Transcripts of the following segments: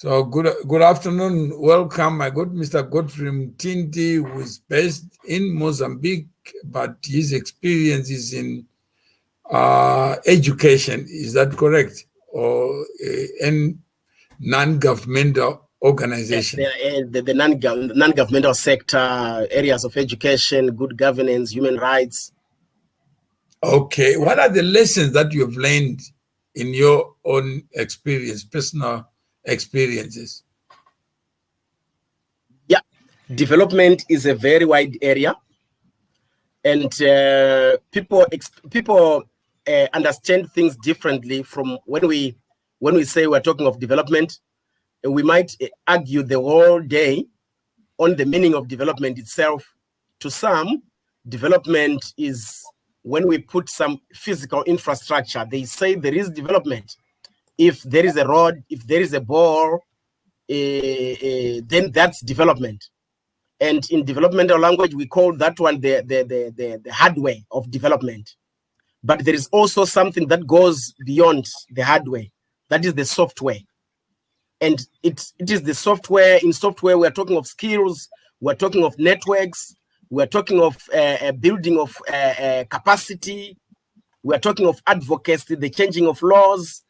So good afternoon. Welcome, my good Mr. Godfrey Mtindi, who is based in Mozambique, but his experience is in education. Is that correct? Or in non-governmental organization? The non-governmental sector, areas of education, good governance, human rights. Okay. What are the lessons that you have learned in your own experience, personal experiences? Yeah, development is a very wide area, and people understand things differently from when we say we're talking of development. We might argue the whole day on the meaning of development itself. To some, development is when we put some physical infrastructure. They say there is development. If there is a road, if there is a bore, then that's development. And in developmental language, we call that one the hardware of development. But there is also something that goes beyond the hardware. That is the software. And it is the software. In software, we're talking of skills, we're talking of networks, we're talking of building of capacity, we're talking of advocacy, the changing of laws,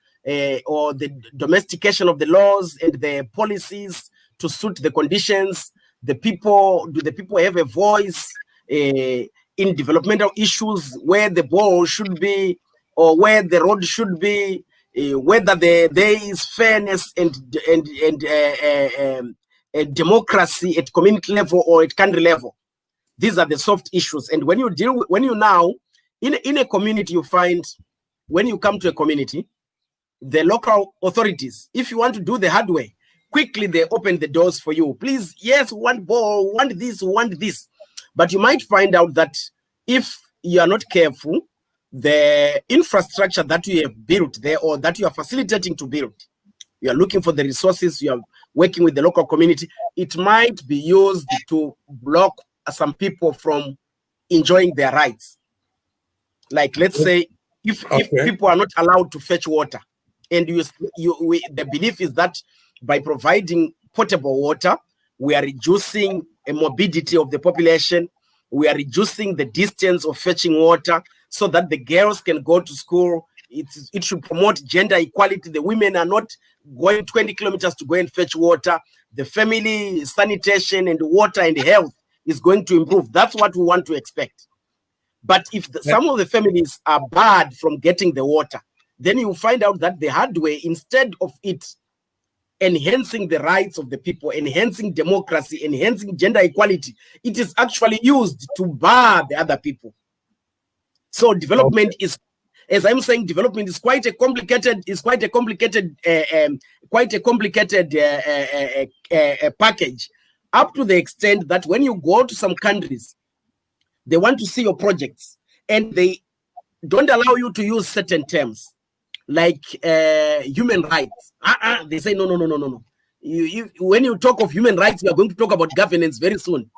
or the domestication of the laws and the policies to suit the conditions. The people, do the people have a voice in developmental issues, where the ball should be or where the road should be? Whether there is fairness and democracy at community level or at country level. These are the soft issues. And when you deal with, when you now in a community, you find when you come to a community, the local authorities, if you want to do the hard way, quickly they open the doors for you. Please, yes, one ball, want this, want this. But you might find out that if you are not careful, the infrastructure that you have built there or that you are facilitating to build, you are looking for the resources, you are working with the local community, it might be used to block some people from enjoying their rights. Like, let's say, if people are not allowed to fetch water, and the belief is that by providing potable water, we are reducing a morbidity of the population, we are reducing the distance of fetching water, so that the girls can go to school. It should promote gender equality. The women are not going 20 kilometers to go and fetch water. The family sanitation and water and health is going to improve. That's what we want to expect. But if some of the families are barred from getting the water, then you find out that the hard way, instead of it enhancing the rights of the people, enhancing democracy, enhancing gender equality, it is actually used to bar the other people. So development is, as I'm saying, development is quite a complicated, package, up to the extent that when you go to some countries, they want to see your projects and they don't allow you to use certain terms like human rights. They say no. When you talk of human rights, we are going to talk about governance very soon.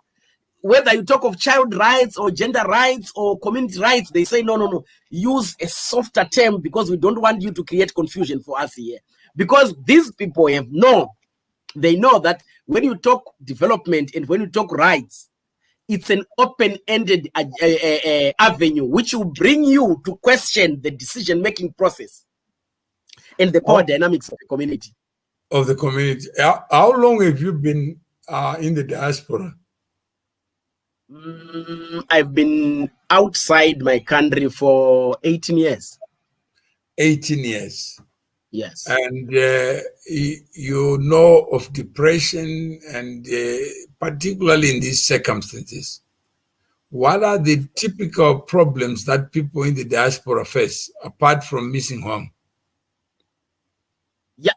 Whether you talk of child rights or gender rights or community rights, they say, no. Use a softer term because we don't want you to create confusion for us here. Because these people they know that when you talk development and when you talk rights, it's an open-ended avenue which will bring you to question the decision-making process and the power dynamics of the community. How long have you been in the diaspora? I've been outside my country for 18 years. 18 years. Yes. And you know of depression, and particularly in these circumstances, what are the typical problems that people in the diaspora face, apart from missing home? Yeah,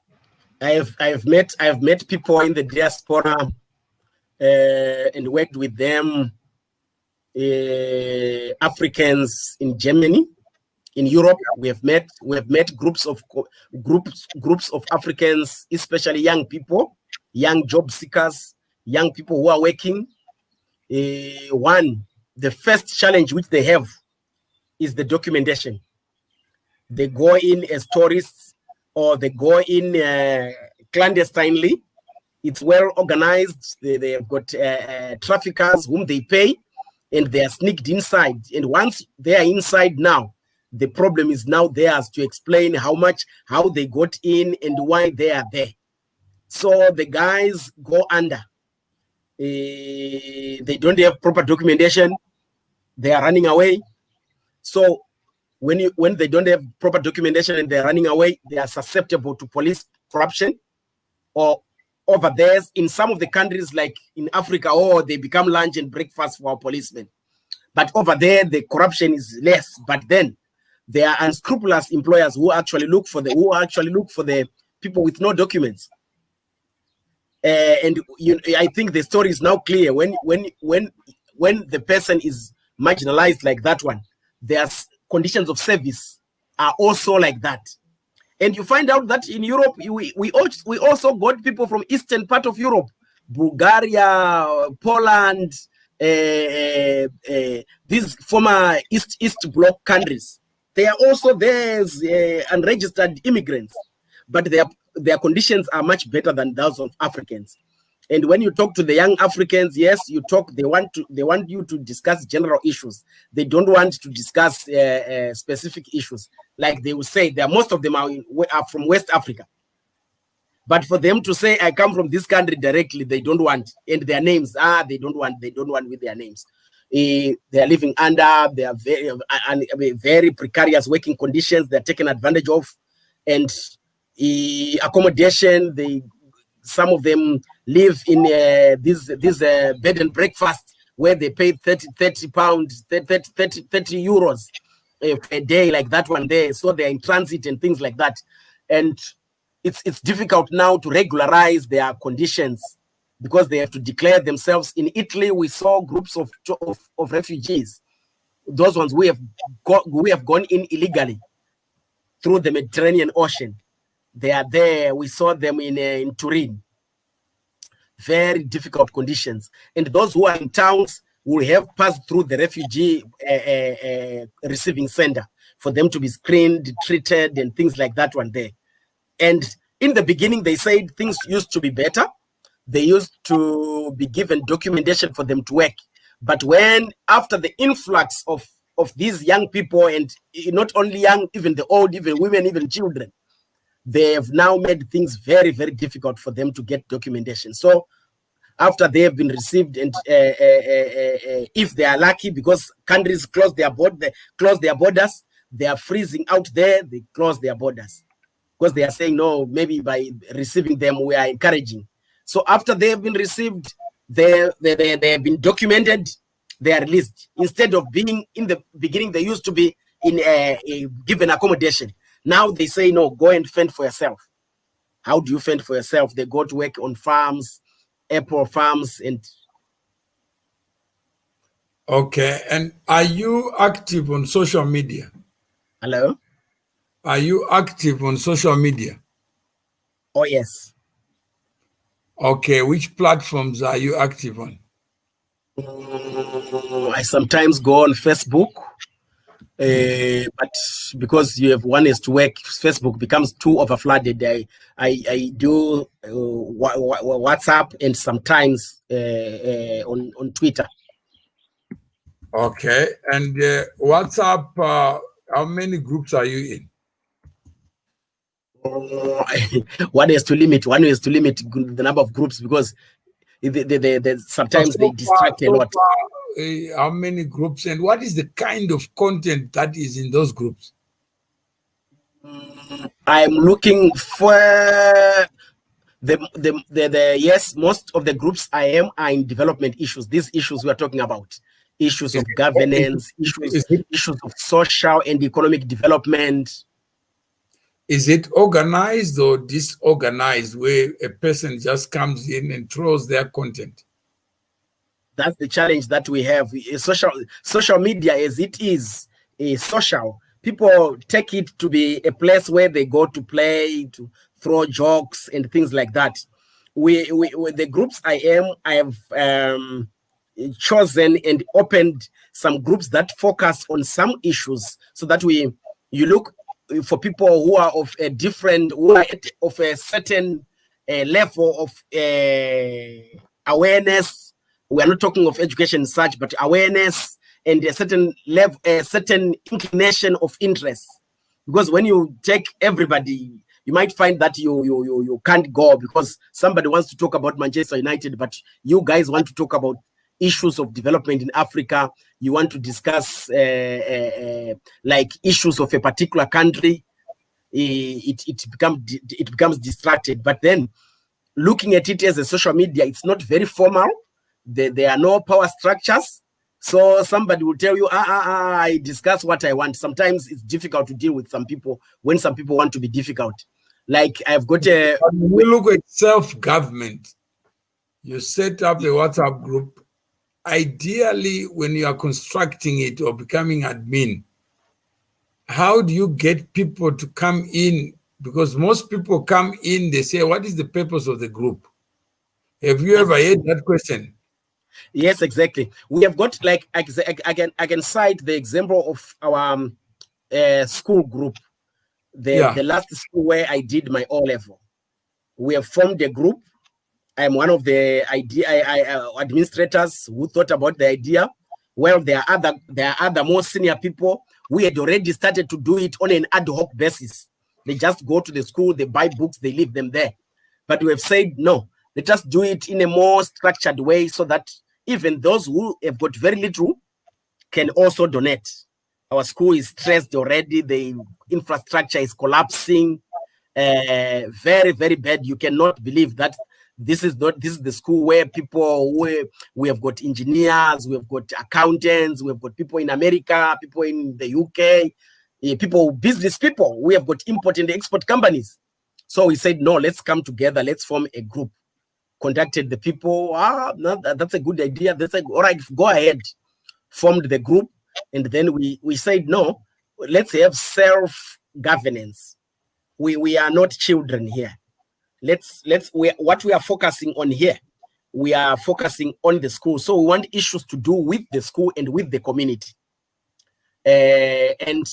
I've met people in the diaspora and worked with them. Africans in Germany, in Europe, we have met groups of Africans, especially young people, young job seekers, young people who are working. The first challenge which they have is the documentation. They go in as tourists, or they go in clandestinely. It's well organized. They have got traffickers whom they pay, and they are sneaked inside. And once they are inside now, the problem is now theirs to explain how they got in and why they are there. So the guys go under. They don't have proper documentation. They are running away. So when they don't have proper documentation and they're running away, they are susceptible to police corruption. Or over there, in some of the countries, like in Africa, they become lunch and breakfast for our policemen. But over there, the corruption is less. But then there are unscrupulous employers who actually look for the people with no documents. And I think the story is now clear. When the person is marginalized like that one, their conditions of service are also like that. And you find out that in Europe, we also got people from eastern part of Europe, Bulgaria, Poland, these former East Bloc countries. They are also there as unregistered immigrants, but their conditions are much better than those of Africans. And when you talk to the young Africans, yes, they want you to discuss general issues. They don't want to discuss specific issues. Like they will say, most of them are from West Africa. But for them to say, I come from this country directly, they don't want. And their names, they don't want with their names. They are living under, they are very precarious working conditions. They're taken advantage of. And accommodation, some of them live in this bed and breakfast where they pay 30 pounds, 30 euros a day, like that one day. So they're in transit and things like that. And it's difficult now to regularize their conditions because they have to declare themselves. In Italy, we saw groups of refugees. Those ones we have gone in illegally through the Mediterranean Ocean. They are there. We saw them in Turin. Very difficult conditions. And those who are in towns will have passed through the refugee receiving center for them to be screened, treated, and things like that one there. And in the beginning, they said things used to be better. They used to be given documentation for them to work. But after the influx of these young people, and not only young, even the old, even women, even children, they have now made things very, very difficult for them to get documentation. So after they have been received, and if they are lucky, because countries close their borders, they are freezing out there, they close their borders. Because they are saying, no, maybe by receiving them, we are encouraging. So after they have been received, they have been documented, they are released. Instead of being in the beginning, they used to be in a given accommodation. Now they say, no, go and fend for yourself. How do you fend for yourself? They go to work on farms, apple farms, and... Okay, and are you active on social media? Hello? Are you active on social media? Oh, yes. Okay, which platforms are you active on? I sometimes go on Facebook. But because you have one is to work, Facebook becomes too overflooded. I do WhatsApp and sometimes on Twitter. Okay, and WhatsApp, how many groups are you in? One is to limit the number of groups because sometimes they distract a lot. How many groups, and what is the kind of content that is in those groups? I'm looking for yes, most of the groups I am are in development issues. These issues we are talking about, issues of governance, issues of social and economic development. Is it organized or disorganized, where a person just comes in and throws their content? That's the challenge that we have. Social media, as it is social, people take it to be a place where they go to play, to throw jokes and things like that. The groups I have chosen and opened some groups that focus on some issues, so that you look for people who are of a certain level of awareness. We are not talking of education as such, but awareness and a certain level, a certain inclination of interest. Because when you take everybody, you might find that you can't go because somebody wants to talk about Manchester United, but you guys want to talk about issues of development in Africa. You want to discuss like issues of a particular country. It becomes distracted. But then looking at it as a social media, it's not very formal. There are no power structures. So somebody will tell you, I discuss what I want. Sometimes it's difficult to deal with some people when some people want to be difficult. Like I've got a... When you look at self-government, you set up a WhatsApp group. Ideally, when you are constructing it or becoming admin, how do you get people to come in? Because most people come in, they say, what is the purpose of the group? Have you ever heard that question? Yes, exactly. We have got, like, I can cite the example of our school group, the last school where I did my O-level. We have formed a group. I'm one of the administrators who thought about the idea. Well, there are other more senior people. We had already started to do it on an ad hoc basis. They just go to the school, they buy books, they leave them there. But we have said, no, let us do it in a more structured way so that even those who have got very little can also donate. Our school is stressed already. The infrastructure is collapsing. Very, very bad. You cannot believe that this is the school where we have got engineers, we have got accountants, we have got people in America, people in the UK, business people. We have got import and export companies. So we said, no, let's come together. Let's form a group. Contacted the people. No, that's a good idea. They said, all right, go ahead. Formed the group. And then we said, no, let's have self-governance. We are not children here. What we are focusing on here, we are focusing on the school. So we want issues to do with the school and with the community. And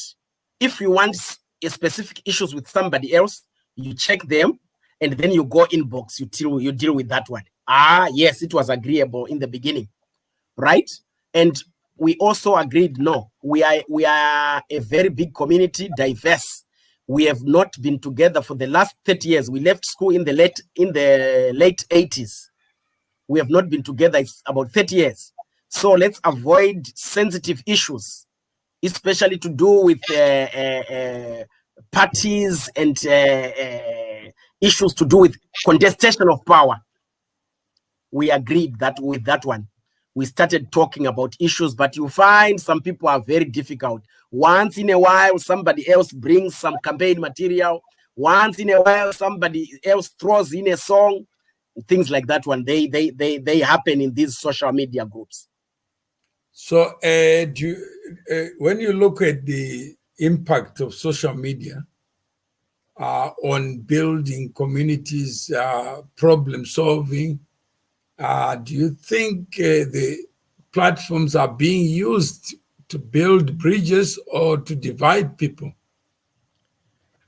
if you want a specific issues with somebody else, you check them and then you go inbox, you deal with that one. Yes, it was agreeable in the beginning, right? And we also agreed, no, we are a very big community, diverse. We have not been together for the last 30 years. We left school in the late 80s. We have not been together. It's about 30 years. So let's avoid sensitive issues, especially to do with parties and issues to do with contestation of power. We agreed that with that one. We started talking about issues, but you find some people are very difficult. Once in a while, somebody else brings some campaign material. Once in a while, somebody else throws in a song. Things like that one. They happen in these social media groups. So when you look at the impact of social media on building communities, problem solving, do you think the platforms are being used to build bridges or to divide people?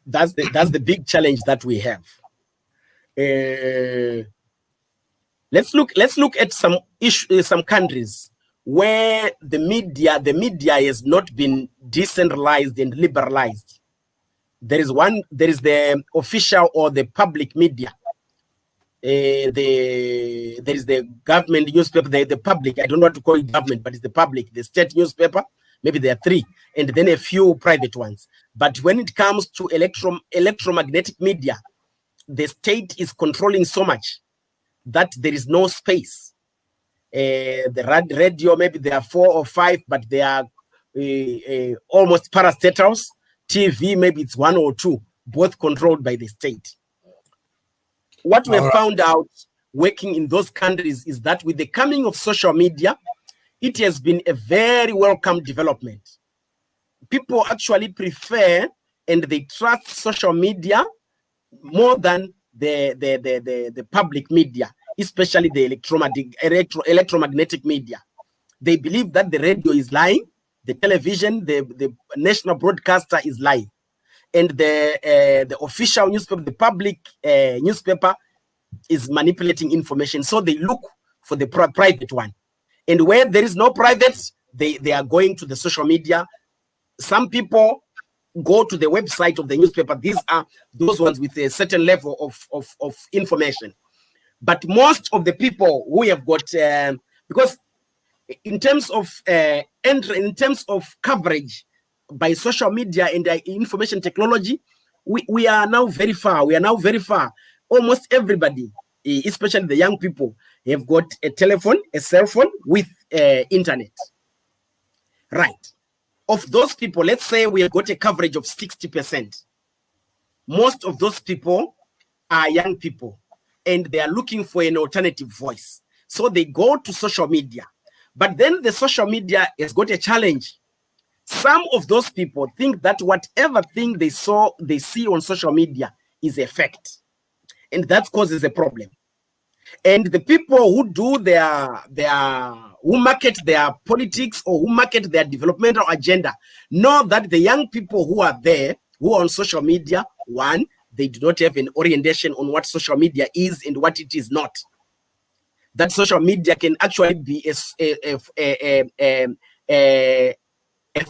That's the big challenge that we have. Let's look at some countries where the media has not been decentralized and liberalized. There is the official or the public media. There is the government newspaper, the public, I don't know what to call it government, but it's the public, the state newspaper, maybe there are 3, and then a few private ones. But when it comes to electromagnetic media, the state is controlling so much that there is no space. The radio, maybe there are 4 or 5, but they are almost parastatals. TV, maybe it's 1 or 2, both controlled by the state. What we have found out working in those countries is that with the coming of social media, it has been a very welcome development. People actually prefer and they trust social media more than the public media, especially the electromagnetic media. They believe that the radio is lying, the television, the national broadcaster is lying. And the official newspaper, the public newspaper, is manipulating information. So they look for the private one. And where there is no private, they are going to the social media. Some people go to the website of the newspaper. These are those ones with a certain level of information. But most of the people who have got, because in terms of in terms of coverage by social media and information technology, we are now very far. We are now very far. Almost everybody, especially the young people, have got a telephone, a cell phone with internet. Right. Of those people, let's say we have got a coverage of 60%. Most of those people are young people, and they are looking for an alternative voice. So they go to social media. But then the social media has got a challenge. Some of those people think that whatever thing they see on social media is a fact. And that causes a problem. And the people who do who market their politics or who market their developmental agenda know that the young people who are there, who are on social media, one, they do not have an orientation on what social media is and what it is not. That social media can actually be a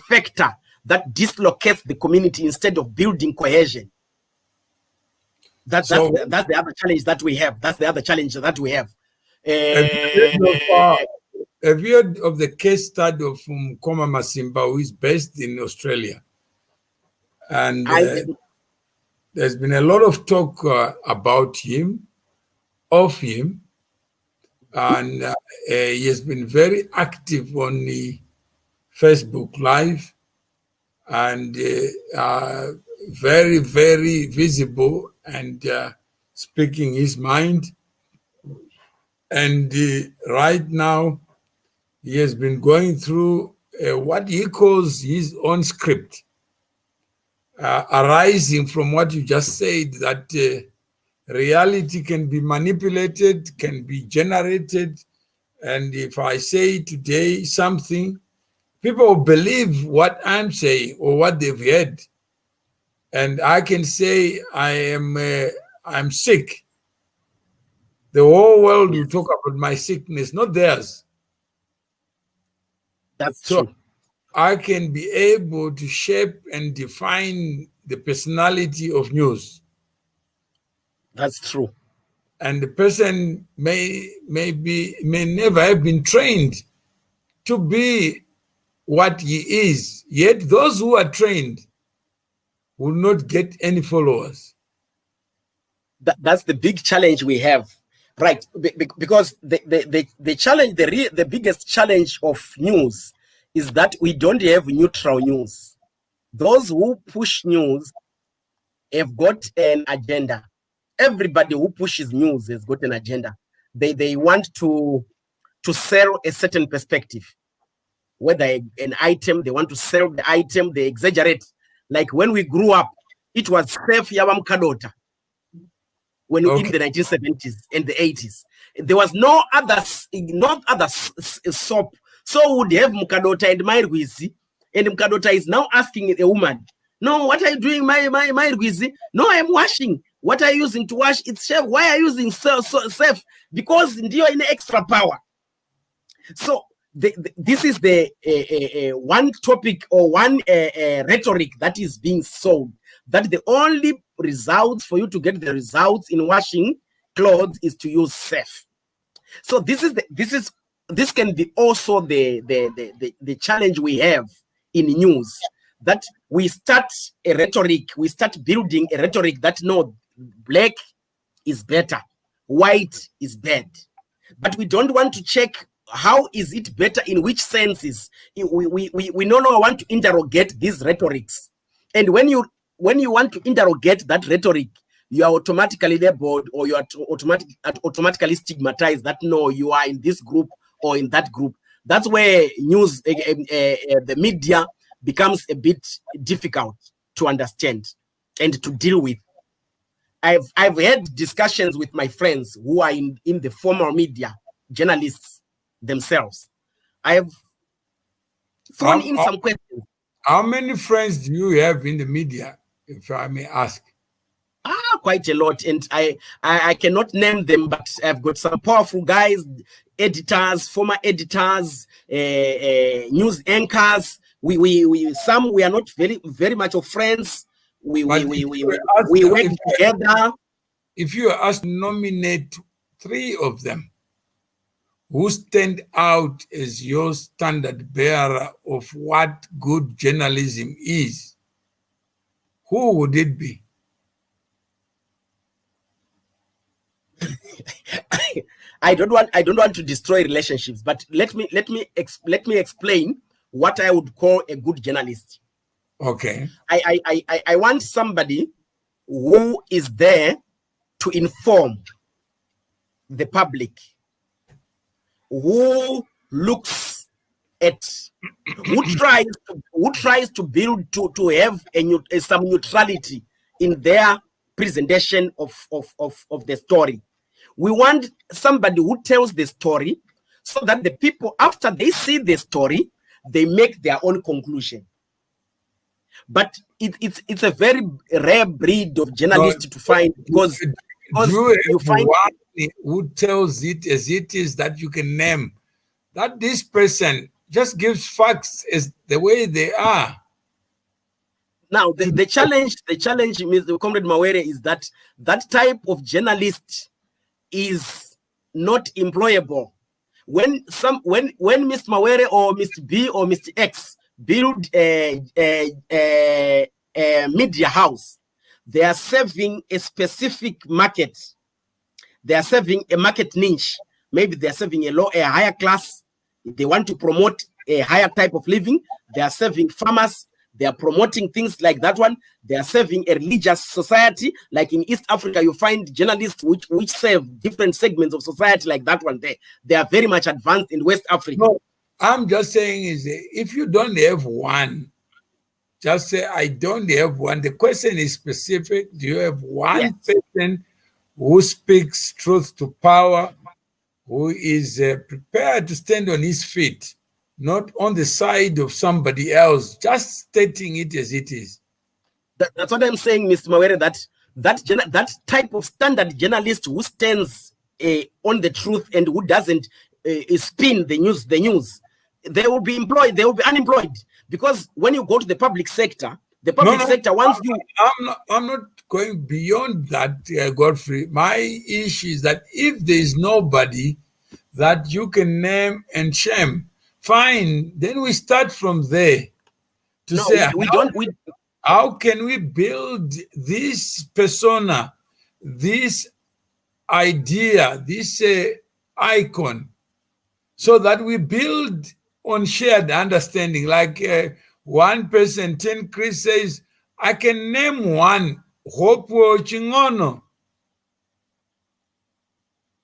factor that dislocates the community instead of building cohesion. That's the other challenge that we have. That's the other challenge that we have. Have you heard of the case study of Mukoma Masimba, who is based in Australia? And there's been a lot of talk about him, of him, and he has been very active on the Facebook Live and very, very visible and speaking his mind. And right now, he has been going through what he calls his own script, arising from what you just said, that reality can be manipulated, can be generated. And if I say today something, people will believe what I'm saying or what they've heard. And I can say I'm sick. The whole world will talk about my sickness, not theirs. That's true. I can be able to shape and define the personality of news. That's true. And the person may never have been trained to be what he is. Yet those who are trained will not get any followers. That's the big challenge we have, right? Because the challenge, the biggest challenge of news is that we don't have neutral news. Those who push news have got an agenda. Everybody who pushes news has got an agenda. They want to sell a certain perspective. Whether an item, they want to sell the item, they exaggerate. Like when we grew up, it was safe yawam kadota. When in the 1970s and the 80s, there was no other soap. So would have Mukadota and Mairwizi, and Mukadota is now asking a woman, "No, what are you doing, Mairwizi? No, I'm washing. What are you using to wash? It's chef. Why are you using safe? Because you're in extra power." So this is the one topic or one rhetoric that is being sold. That the only results for you to get the results in washing clothes is to use safe. So this can be also the challenge we have in news, that we start a rhetoric, we start building a rhetoric that no, black is better, white is bad, but we don't want to check how is it better, in which senses. We no longer want to interrogate these rhetorics, and when you want to interrogate that rhetoric, you are automatically labeled, or you are automatically stigmatized that no, you are in this group or in that group. That's where news, the media becomes a bit difficult to understand and to deal with. I've had discussions with my friends who are in the formal media, journalists themselves. I have thrown in some questions. How many friends do you have in the media, if I may ask? quite a lot, and I cannot name them, but I've got some powerful guys, editors, former editors, news anchors. Some we are not very much of friends. We work together. If you are asked to nominate 3 of them who stand out as your standard bearer of what good journalism is, who would it be? I don't want to destroy relationships, but let me explain what I would call a good journalist. Okay. I want somebody who is there to inform the public, who looks at, who tries to build to have some neutrality in their presentation of the story. We want somebody who tells the story so that the people, after they see the story, they make their own conclusion. But it's a very rare breed of journalists to find, because you find one who tells it as it is, that you can name, that this person just gives facts as the way they are. Now the challenge, Mr. Comrade Mawere, is that type of journalist is not employable. When Mr. Mawere or Mr. B or Mr. X build a media house, they are serving a specific market. They are serving a market niche. Maybe they are serving a higher class. They want to promote a higher type of living. They are serving farmers. They are promoting things like that one. They are serving a religious society. Like in East Africa, you find journalists which serve different segments of society like that one there. They are very much advanced in West Africa. No, I'm just saying is, if you don't have one, just say, I don't have one. The question is specific. Do you have one person who speaks truth to power, who is prepared to stand on his feet, not on the side of somebody else, just stating it as it is? That's what I'm saying, Mr. Mawere, that type of standard journalist who stands on the truth and who doesn't spin the news, they will be employed, they will be unemployed. Because when you go to the public sector, wants you... I'm not going beyond that, Godfrey. My issue is that if there is nobody that you can name and shame, fine, then we start from there to say, how can we build this persona, this idea, this icon, so that we build on shared understanding. Like one person, 10 Chris says, I can name one, Hope Chingono.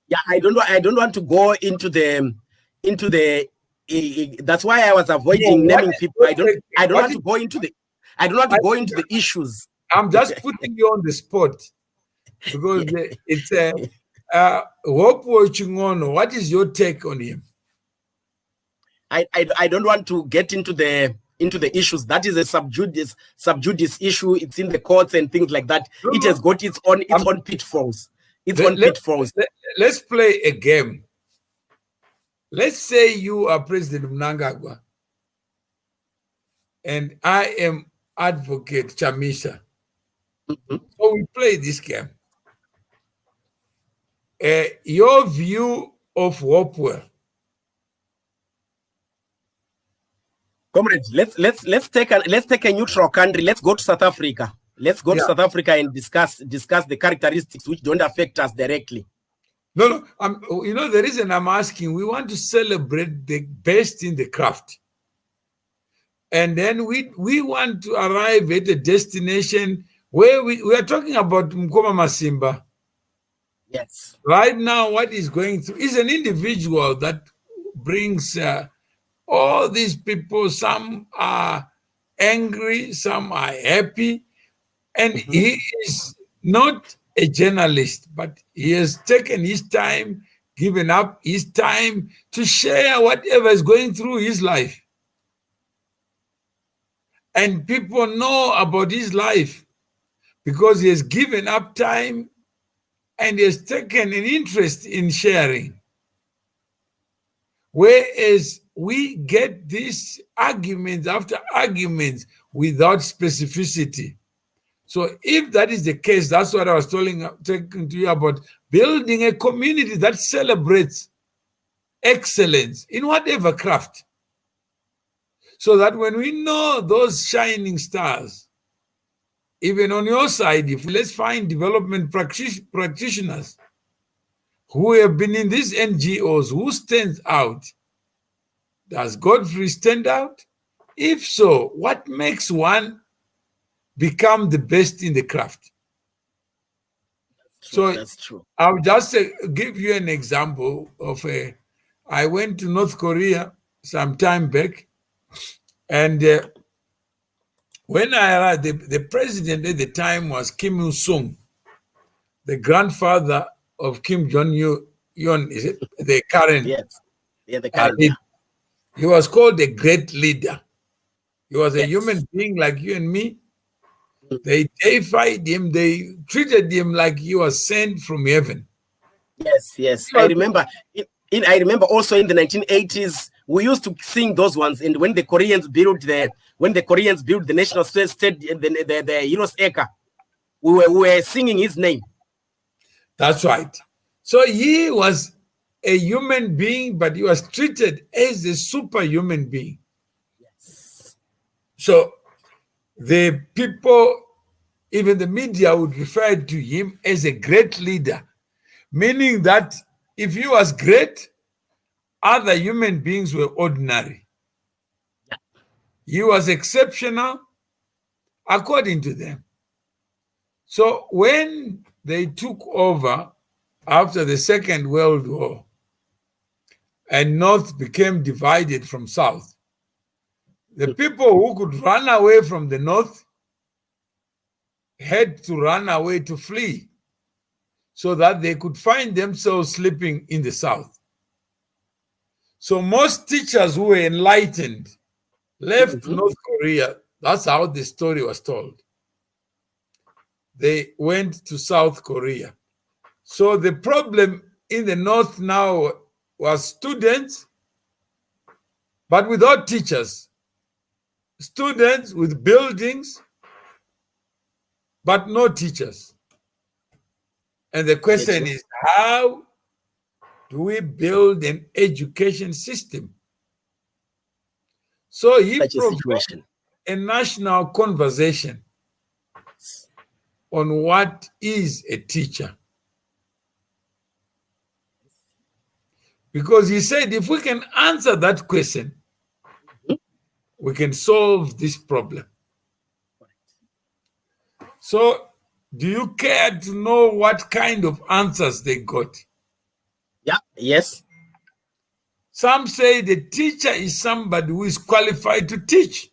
Yeah, I don't want to go into the that's why I was avoiding naming people. I don't want to go into the issues. I'm just putting you on the spot because it's Hope Chingono. What is your take on him? I don't want to get into the issues. That is a sub judice issue. It's in the courts and things like that. It has got its own pitfalls. Let's play a game. Let's say you are President of Mnangagwa and I am Advocate Chamisa. So we play this game. Your view of Hopewell. Comrades, let's take a neutral country. Let's go to South Africa. Let's go to South Africa and discuss the characteristics which don't affect us directly. No. The reason I'm asking, we want to celebrate the best in the craft. And then we want to arrive at a destination where we are talking about Mukoma Masimba. Yes. Right now, what he's going through is an individual that brings all these people. Some are angry, some are happy. And he is not a journalist, but he has taken his time, given up his time to share whatever is going through his life. And people know about his life because he has given up time and he has taken an interest in sharing. Whereas we get these arguments after arguments without specificity. So if that is the case, that's what I was talking to you about, building a community that celebrates excellence in whatever craft. So that when we know those shining stars, even on your side, if let's find development practitioners who have been in these NGOs, who stands out? Does Godfrey stand out? If so, what makes one become the best in the craft? So that's true. I'll just give you an example of I went to North Korea some time back, and when I arrived, the president at the time was Kim Il-sung, the grandfather of Kim Jong-un, is it? The current. Yes. Yeah, the current. He was called a great leader. He was a human being like you and me. They deified him. They treated him like he was sent from heaven. Yes. I remember. I remember also in the 1980s, we used to sing those ones. And when the Koreans built the national state, the Heroes Acre, we were singing his name. That's right. So he was a human being, but he was treated as a superhuman being. Yes. So the people, even the media, would refer to him as a great leader, meaning that if he was great, other human beings were ordinary. He was exceptional according to them. So when they took over after the Second World War and North became divided from South, the people who could run away from the North had to run away to flee so that they could find themselves sleeping in the South. So most teachers who were enlightened left North Korea. That's how the story was told. They went to South Korea. So the problem in the North now was students, but without teachers. Students with buildings, but no teachers. And the question is, how do we build an education system? So he provided a national conversation on what is a teacher. Because he said, if we can answer that question, we can solve this problem. So, do you care to know what kind of answers they got? Yeah, yes. Some say the teacher is somebody who is qualified to teach.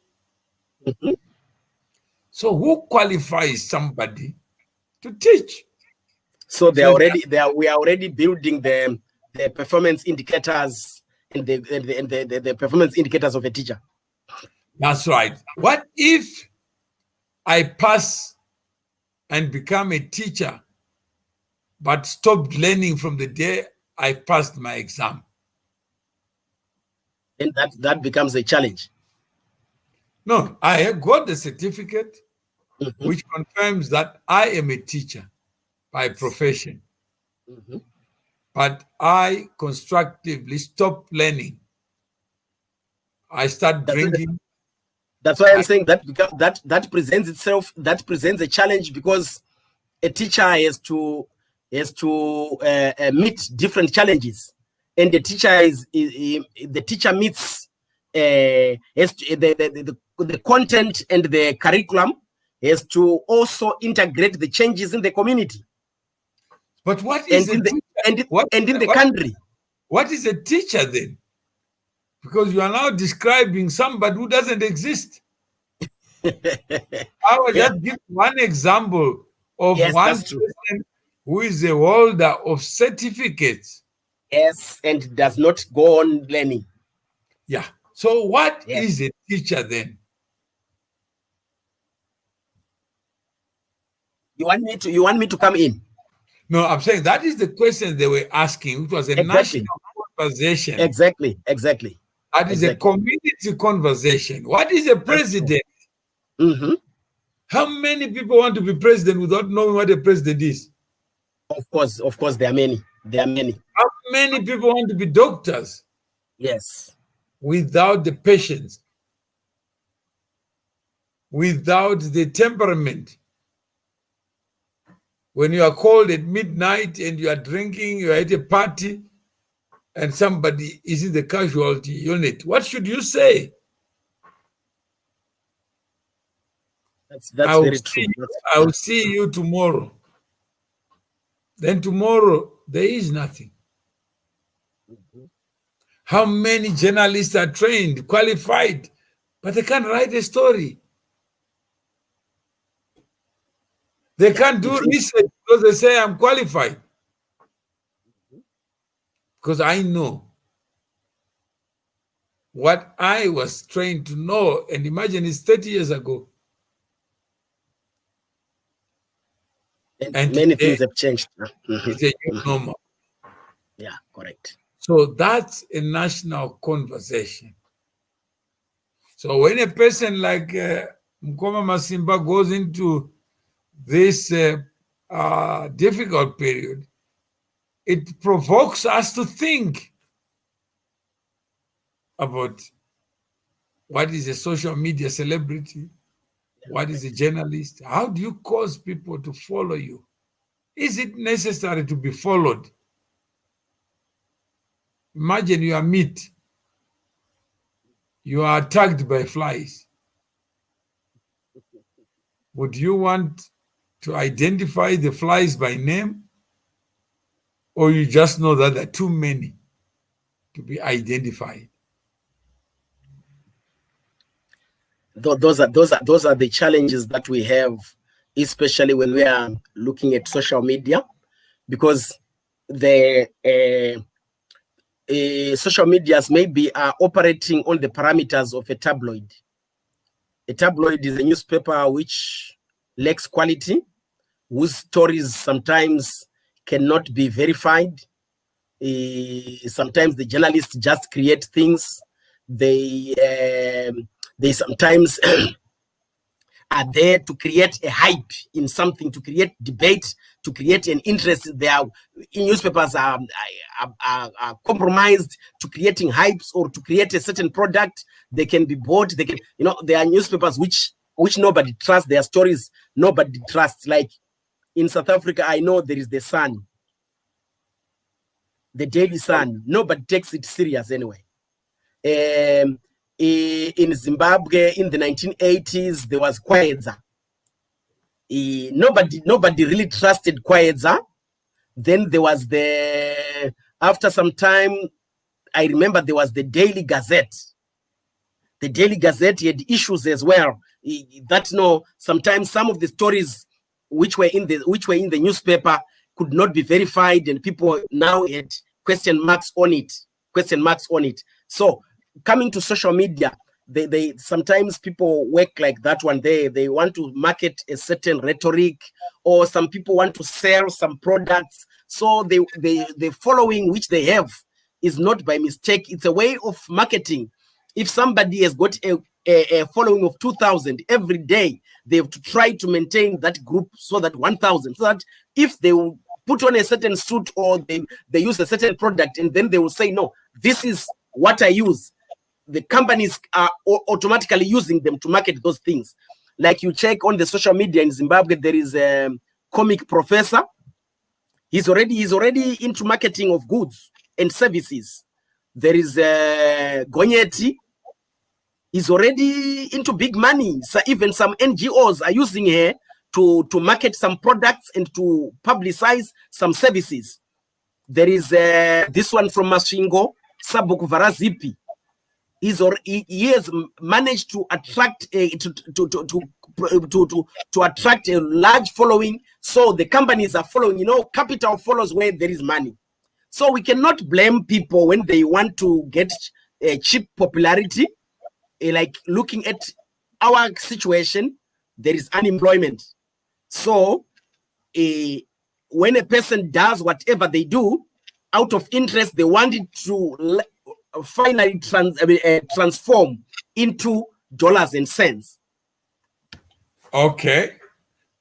So, who qualifies somebody to teach? So we are already building the performance indicators and the performance indicators of a teacher. That's right. What if I pass and become a teacher, but stopped learning from the day I passed my exam? And that becomes a challenge. No, I have got the certificate which confirms that I am a teacher by profession. But I constructively stopped learning. I start drinking. That's why I'm saying that presents itself. That presents a challenge because a teacher has to meet different challenges, and the teacher meets the content and the curriculum has to also integrate the changes in the community. But what is in the country? What is a teacher then? Because you are now describing somebody who doesn't exist. I will just give one example of one person who is a holder of certificates. Yes, and does not go on learning. Yeah. So what is a teacher then? You want me to come in? No, I'm saying that is the question they were asking, which was a Exactly. national conversation. Exactly. That is a community conversation. What is a president? Mm-hmm. How many people want to be president without knowing what a president is? Of course, there are many. How many people want to be doctors? Yes. Without the patience, without the temperament. When you are called at midnight and you are drinking, you are at a party, and somebody is in the casualty unit, what should you say? That's very true. I'll see you tomorrow. Then tomorrow, there is nothing. How many journalists are trained, qualified, but they can't write a story? They can't do research because they say I'm qualified. Because I know what I was trained to know, and imagine it's 30 years ago. And many things have changed. It's a new normal. Yeah, correct. So that's a national conversation. So when a person like Mukoma Masimba goes into this difficult period, it provokes us to think about what is a social media celebrity, what is a journalist, how do you cause people to follow you? Is it necessary to be followed? Imagine you are meat. You are attacked by flies. Would you want to identify the flies by name? Or you just know that there are too many to be identified? Those are the challenges that we have, especially when we are looking at social media, because the social medias maybe are operating on the parameters of a tabloid. A tabloid is a newspaper which lacks quality, whose stories sometimes cannot be verified. Sometimes the journalists just create things. They sometimes are there to create a hype in something, to create debate, to create an interest. Newspapers are compromised to creating hypes or to create a certain product. They can be bought. They can, there are newspapers which nobody trusts. Their stories nobody trusts. Like in South Africa, I know there is the Sun, the Daily Sun. Nobody takes it serious anyway. In Zimbabwe in the 1980s, there was Kwahedza. Nobody really trusted Kwahedza. Then there was after some time, I remember there was the Daily Gazette. The Daily Gazette had issues as well. Sometimes some of the stories which were in the newspaper could not be verified, and people now had question marks on it. So coming to social media, they sometimes people work like that one. They want to market a certain rhetoric, or some people want to sell some products. So the following which they have is not by mistake. It's a way of marketing. If somebody has got a following of 2,000 every day, they have to try to maintain that group so that 1,000, so that if they will put on a certain suit or they use a certain product, and then they will say, no, this is what I use, the companies are automatically using them to market those things. Like you check on the social media in Zimbabwe, there is a comic professor. He's already into marketing of goods and services. There is Gonyeti. He's already into big money. So even some NGOs are using her to market some products and to publicize some services. There is this one from Masvingo, Sabuku Varazipi. He has managed to attract to attract a large following. So the companies are following. Capital follows where there is money. So we cannot blame people when they want to get cheap popularity. Like looking at our situation, there is unemployment. So when a person does whatever they do out of interest, they want it to finally transform into dollars and cents. Okay.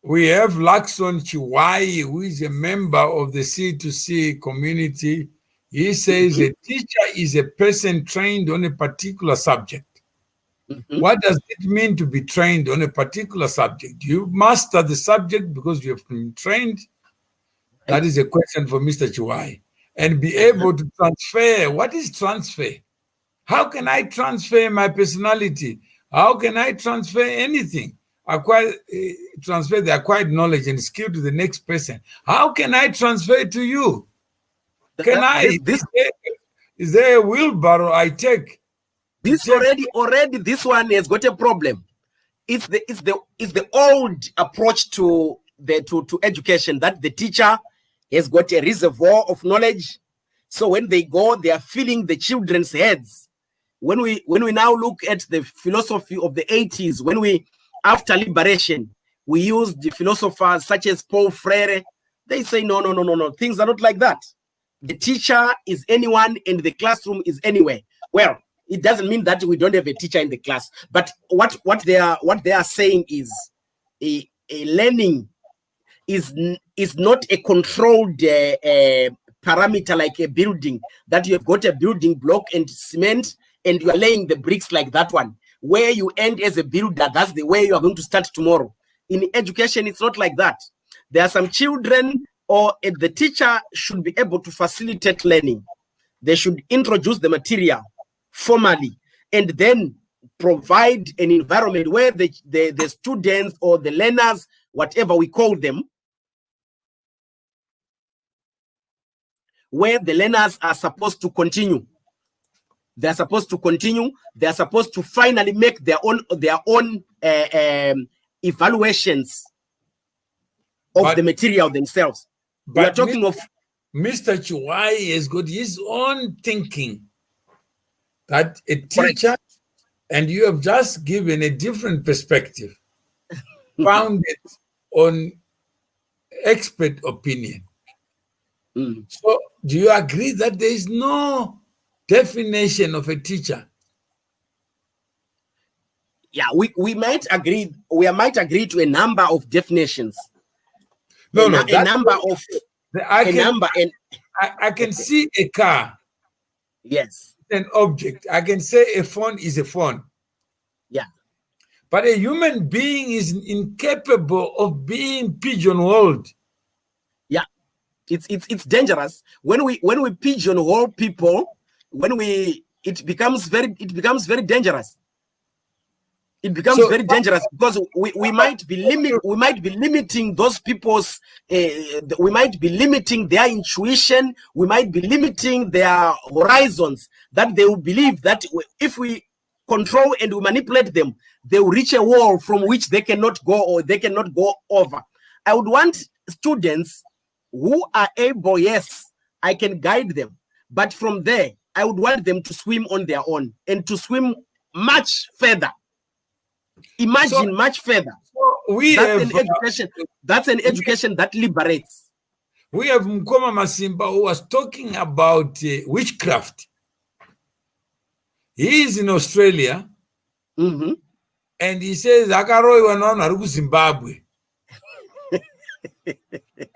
We have Lakson Chiwai, who is a member of the C2C community. He says a teacher is a person trained on a particular subject. What does it mean to be trained on a particular subject? You master the subject because you have been trained. That is a question for Mr. Chiwai. And be able to transfer. What is transfer? How can I transfer my personality? How can I transfer anything? Transfer the acquired knowledge and skill to the next person. How can I transfer it to you? Is there a wheelbarrow I take? This already this one has got a problem. It's the old approach to education, that the teacher has got a reservoir of knowledge. So when they go, they are filling the children's heads. When we now look at the philosophy of the 80s, after liberation, we used the philosophers such as Paul Freire. They say no, things are not like that. The teacher is anyone and the classroom is anywhere. Well, it doesn't mean that we don't have a teacher in the class, but what they are saying is a learning is not a controlled parameter like a building, that you have got a building block and cement and you are laying the bricks like that one. Where you end as a builder, that's the way you are going to start tomorrow. In education, it's not like that. There are some children, or the teacher should be able to facilitate learning. They should introduce the material formally and then provide an environment where the students or the learners, whatever we call them, where the learners are supposed to continue. They're supposed to continue. They're supposed to finally make their own evaluations of the material themselves. We are talking of Mr. Chiwai has got his own thinking that a teacher, and you have just given a different perspective, founded on expert opinion. So do you agree that there is no definition of a teacher? Yeah, we might agree. We might agree to a number of definitions. I can see a car. Yes. An object. I can say a phone is a phone. Yeah. But a human being is incapable of being pigeonholed. Yeah. It's dangerous. When we pigeonhole people, it becomes very dangerous. It becomes very dangerous because we might be limiting those people's we might be limiting their intuition, we might be limiting their horizons, that they will believe that if we control and we manipulate them, they will reach a wall from which they cannot go, or they cannot go over. I would want students who are able, yes, I can guide them, but from there I would want them to swim on their own and to swim much further. Imagine much further. That's an education that liberates. We have Mukoma Masimba, who was talking about witchcraft. He is in Australia, and he says, Zimbabwe.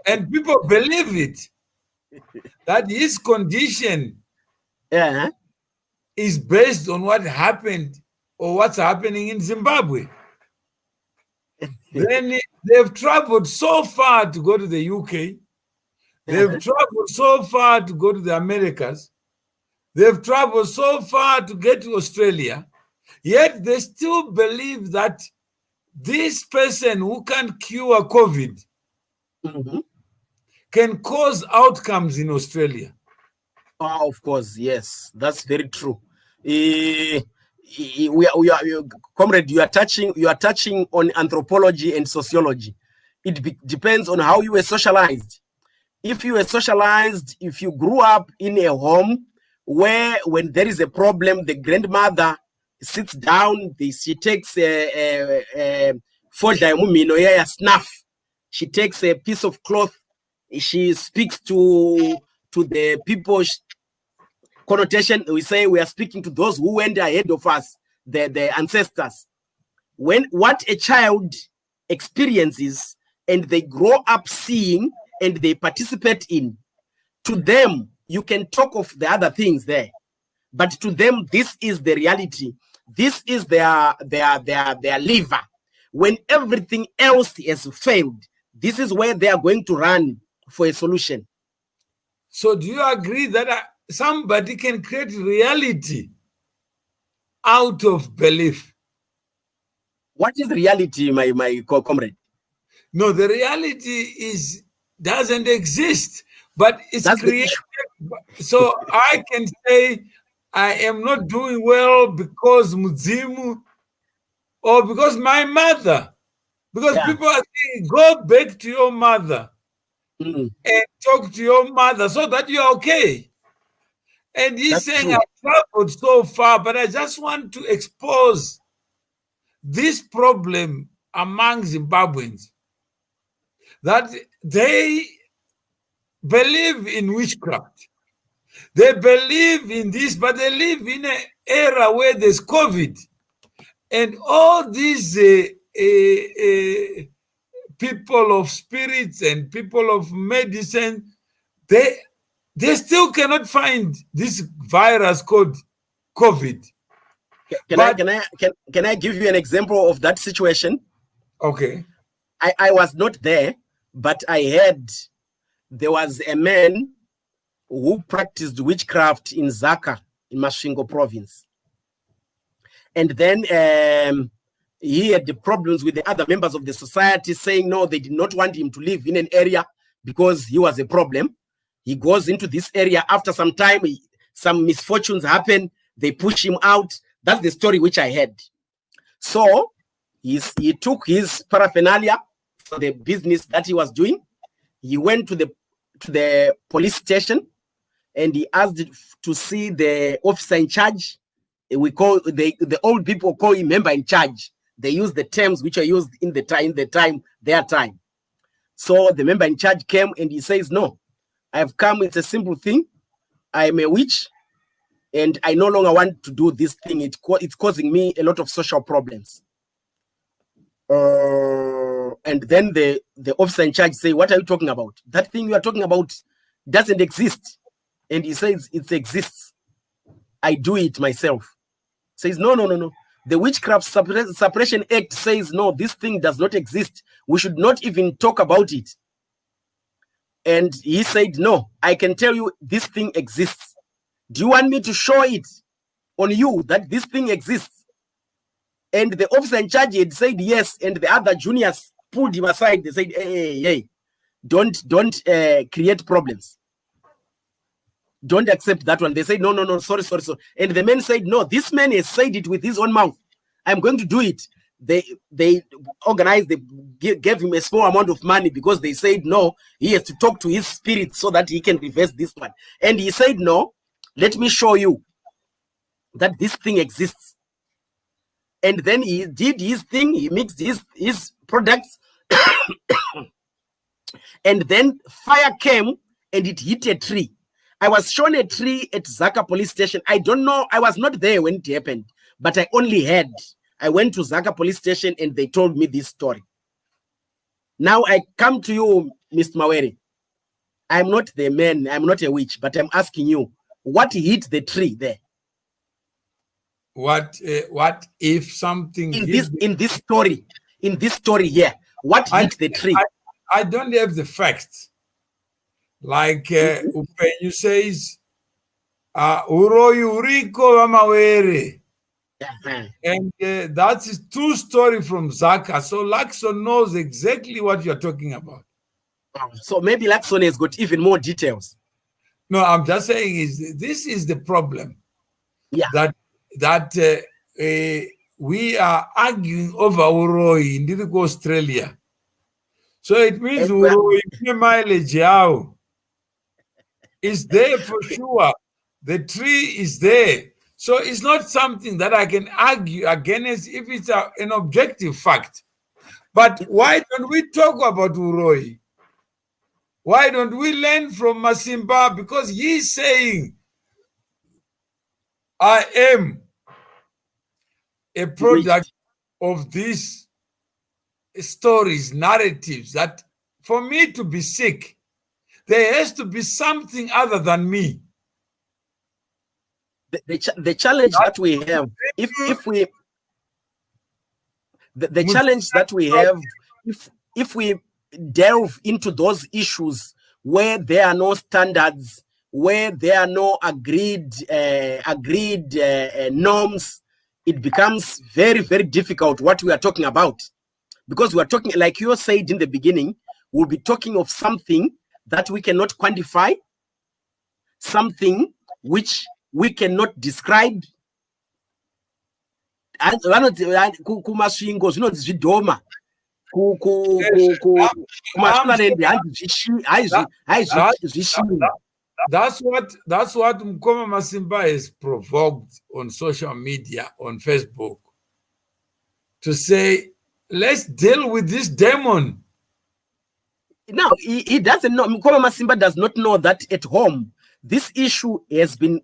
And people believe it, that his condition is based on what happened or what's happening in Zimbabwe. Then they've traveled so far to go to the UK. They've traveled so far to go to the Americas. They've traveled so far to get to Australia. Yet they still believe that this person who can cure COVID can cause outcomes in Australia. Oh, of course, yes, that's very true. Comrade, you are touching on anthropology and sociology. It depends on how you were socialized. If you were socialized, if you grew up in a home where when there is a problem, the grandmother sits down, she takes a snuff, She takes a piece of cloth. She speaks to the people. Connotation, we say we are speaking to those who went ahead of us, the ancestors. When what a child experiences and they grow up seeing and they participate in, to them, you can talk of the other things there, but to them, this is the reality. This is their liver. When everything else has failed, this is where they are going to run for a solution. So do you agree that somebody can create reality out of belief? What is reality, my comrade? No, the reality doesn't exist, but it's That's created. So I can say I am not doing well because Muzimu or because my mother. Because people are saying, go back to your mother and talk to your mother so that you're okay. And he's saying, I've traveled so far, but I just want to expose this problem among Zimbabweans, that they believe in witchcraft. They believe in this, but they live in an era where there's COVID. And all these people of spirits and people of medicine, they still cannot find this virus called COVID. Can I give you an example of that situation? Okay. I was not there, but I heard there was a man who practiced witchcraft in Zaka, in Masvingo province. And then he had the problems with the other members of the society saying, no, they did not want him to live in an area because he was a problem. He goes into this area. After some time, some misfortunes happen. They push him out. That's the story which I heard. So he took his paraphernalia for the business that he was doing. He went to the police station and he asked to see the officer in charge. We call the old people call him member in charge. They use the terms which are used in their time. So the member in charge came and he says, no, I have come. It's a simple thing. I am a witch and I no longer want to do this thing. It's causing me a lot of social problems. And then the officer in charge say, what are you talking about? That thing you are talking about doesn't exist. And he says, it exists. I do it myself. Says, no. The Witchcraft Suppression Act says, no, this thing does not exist. We should not even talk about it. And he said, no, I can tell you this thing exists. Do you want me to show it on you that this thing exists? And the officer in charge had said yes, and the other juniors pulled him aside. They said, hey, don't create problems. Don't accept that one. They said, no, sorry. And the man said, no, this man has said it with his own mouth. I'm going to do it. They organized, they gave him a small amount of money because they said, no, he has to talk to his spirit so that he can reverse this one. And he said, no, let me show you that this thing exists. And then he did his thing. He mixed his products. And then fire came and it hit a tree. I was shown a tree at Zaka police station. I don't know. I was not there when it happened, but I only heard. I went to Zaka police station and they told me this story. Now I come to you, Mr. Mawere. I'm not the man. I'm not a witch, but I'm asking you, what hit the tree there? What if something in this story here? What hit the tree? I don't have the facts. Like Upenyu says, Uroyu Uriko Mawere. And that's a true story from Zaka. So Lakson knows exactly what you're talking about. So maybe Lakson has got even more details. No, I'm just saying this is the problem. Yeah. That we are arguing over Uroi in Australia. So it means Uroi mileage is there for sure. The tree is there. So it's not something that I can argue against if it's an objective fact. But why don't we talk about Uroi? Why don't we learn from Masimba? Because he's saying, I am a product of these stories, narratives, that for me to be sick, there has to be something other than me. The challenge that we have, the challenge that we have, if we delve into those issues where there are no standards, where there are no agreed norms, it becomes very, very difficult what we are talking about. Because we are talking, like you said in the beginning, we'll be talking of something that we cannot quantify, something which we cannot describe. And kumasvingo zvinonzi zvidhoma that's what Mukoma Masimba has provoked on social media, on Facebook, to say, let's deal with this demon. Now he doesn't know. Mukoma Masimba does not know that at home this issue has been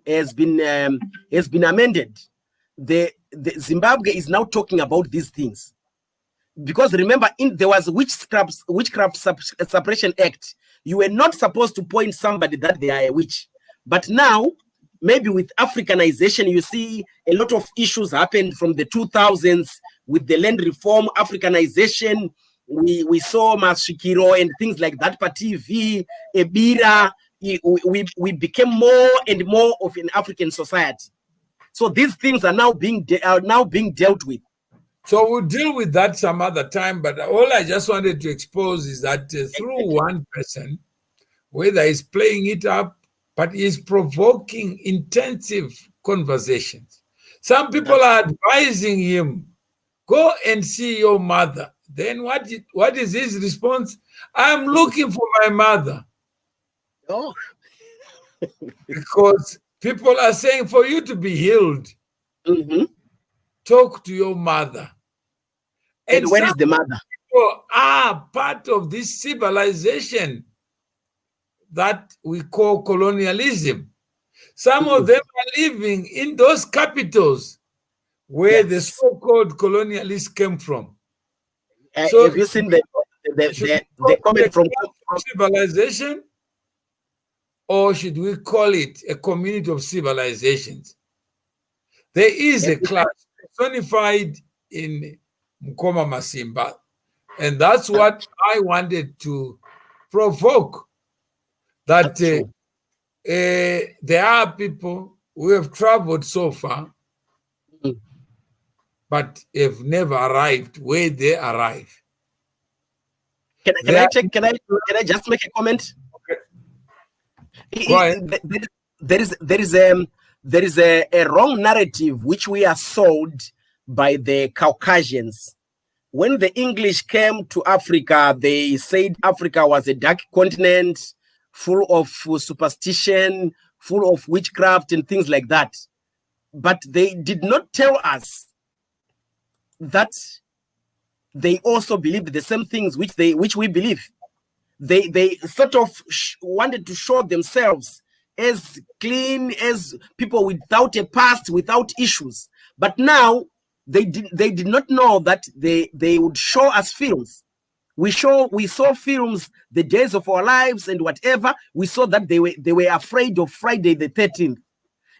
amended. The Zimbabwe is now talking about these things, because remember, there was Witchcraft Suppression Act. You were not supposed to point somebody that they are a witch, but now maybe with Africanization, you see a lot of issues happened from the 2000s with the land reform, Africanization. We saw Mashikiro and things like that, per TV, Ebira. We became more and more of an African society. So these things are now being dealt with. So we'll deal with that some other time. But all I just wanted to expose is that through one person, whether he's playing it up, but he's provoking intensive conversations. Some people are advising him, go and see your mother. Then what is his response? I'm looking for my mother. Oh. Because people are saying, for you to be healed, talk to your mother. And where is the mother? People are part of this civilization that we call colonialism. Some of them are living in those capitals where the so-called colonialists came from. So have you seen the comment from civilization? Or should we call it a community of civilizations? There is a class personified in Mukoma Masimba, and that's what I wanted to provoke, that there are people who have traveled so far, but have never arrived where they arrive. Can I just make a comment? There is a wrong narrative which we are sold by the Caucasians. When the English came to Africa, they said Africa was a dark continent full of superstition, full of witchcraft and things like that. But they did not tell us that they also believed the same things which we believe. They sort of wanted to show themselves as clean, as people without a past, without issues. But now they did not know that they would show us films. We saw films, The Days of Our Lives and whatever. We saw that they were afraid of Friday the 13th.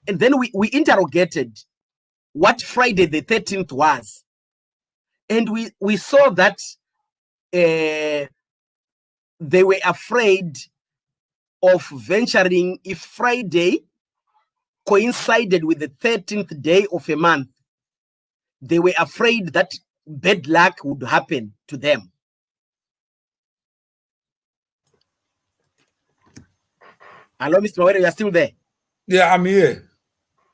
And then we interrogated what Friday the 13th was. And we saw that they were afraid of venturing if Friday coincided with the 13th day of a month. They were afraid that bad luck would happen to them. Hello, Mr. Mawere, you are still there? Yeah, I'm here.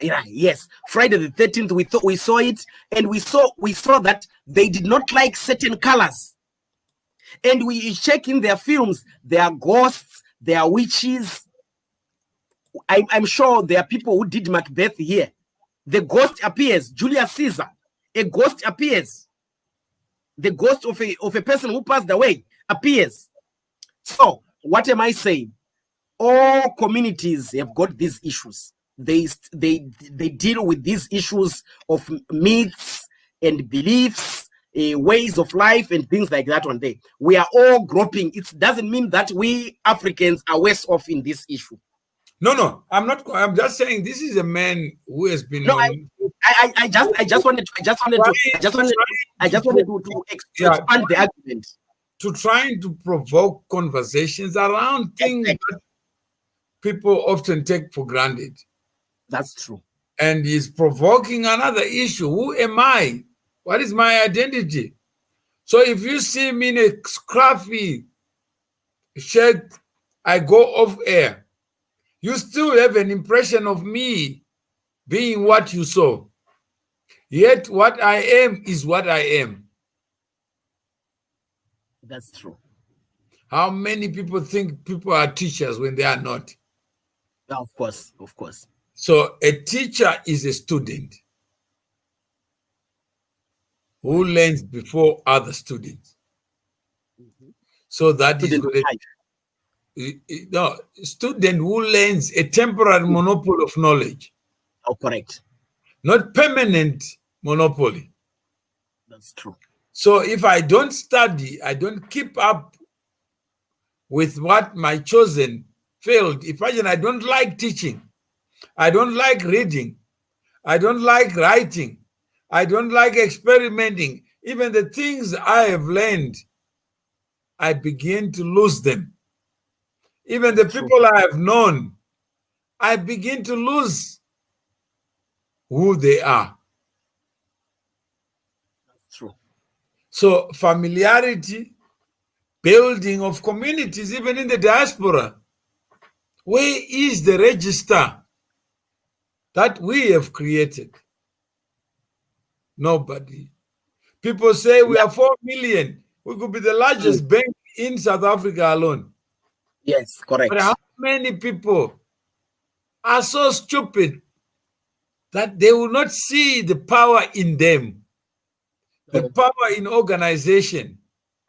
Yeah, yes. Friday the 13th, we saw it, and we saw that they did not like certain colors. And we check in their films, there are ghosts, there are witches. I'm sure there are people who did Macbeth here. The ghost appears, Julius Caesar, a ghost appears. the ghost of a person who passed away appears. So what am I saying? All communities have got these issues. They deal with these issues of myths and beliefs, ways of life and things like that one day. We are all groping. It doesn't mean that we Africans are worse off in this issue. No, I'm not. I'm just saying this is a man who has been. No, I just wanted to expand the argument. To trying to provoke conversations around things that people often take for granted. That's true. And he's provoking another issue. Who am I? What is my identity? So if you see me in a scruffy shirt, I go off air. You still have an impression of me being what you saw. Yet what I am is what I am. That's true. How many people think people are teachers when they are not? Of course, of course. So a teacher is a student who learns before other students. So that student student who learns a temporary monopoly of knowledge. Oh, correct. Not permanent monopoly. That's true. So if I don't study, I don't keep up with what my chosen field. Imagine I don't like teaching. I don't like reading. I don't like writing. I don't like experimenting. Even the things I have learned, I begin to lose them. Even the people I have known, I begin to lose who they are. That's true. So familiarity, building of communities, even in the diaspora, where is the register that we have created? Nobody. People say we are 4 million. We could be the largest bank in South Africa alone. Yes, correct. But how many people are so stupid that they will not see the power in them, the power in organization,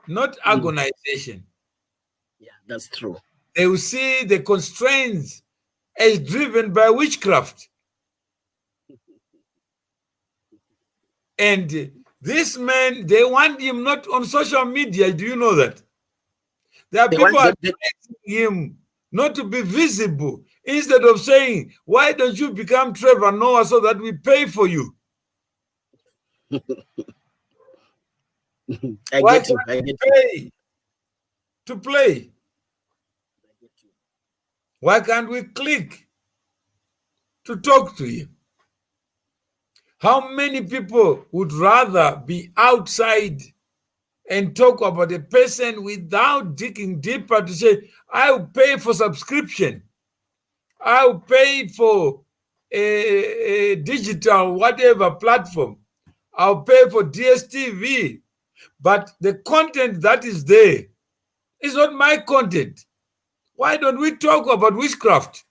not organization? Yeah, that's true. They will see the constraints as driven by witchcraft. And this man, they want him not on social media. Do you know that? There are people advising him not to be visible. Instead of saying, why don't you become Trevor Noah so that we pay for you? I get you. Pay to play? Why can't we click to talk to you? How many people would rather be outside and talk about a person without digging deeper to say, I'll pay for subscription. I'll pay for a digital whatever platform. I'll pay for DSTV. But the content that is there is not my content. Why don't we talk about witchcraft?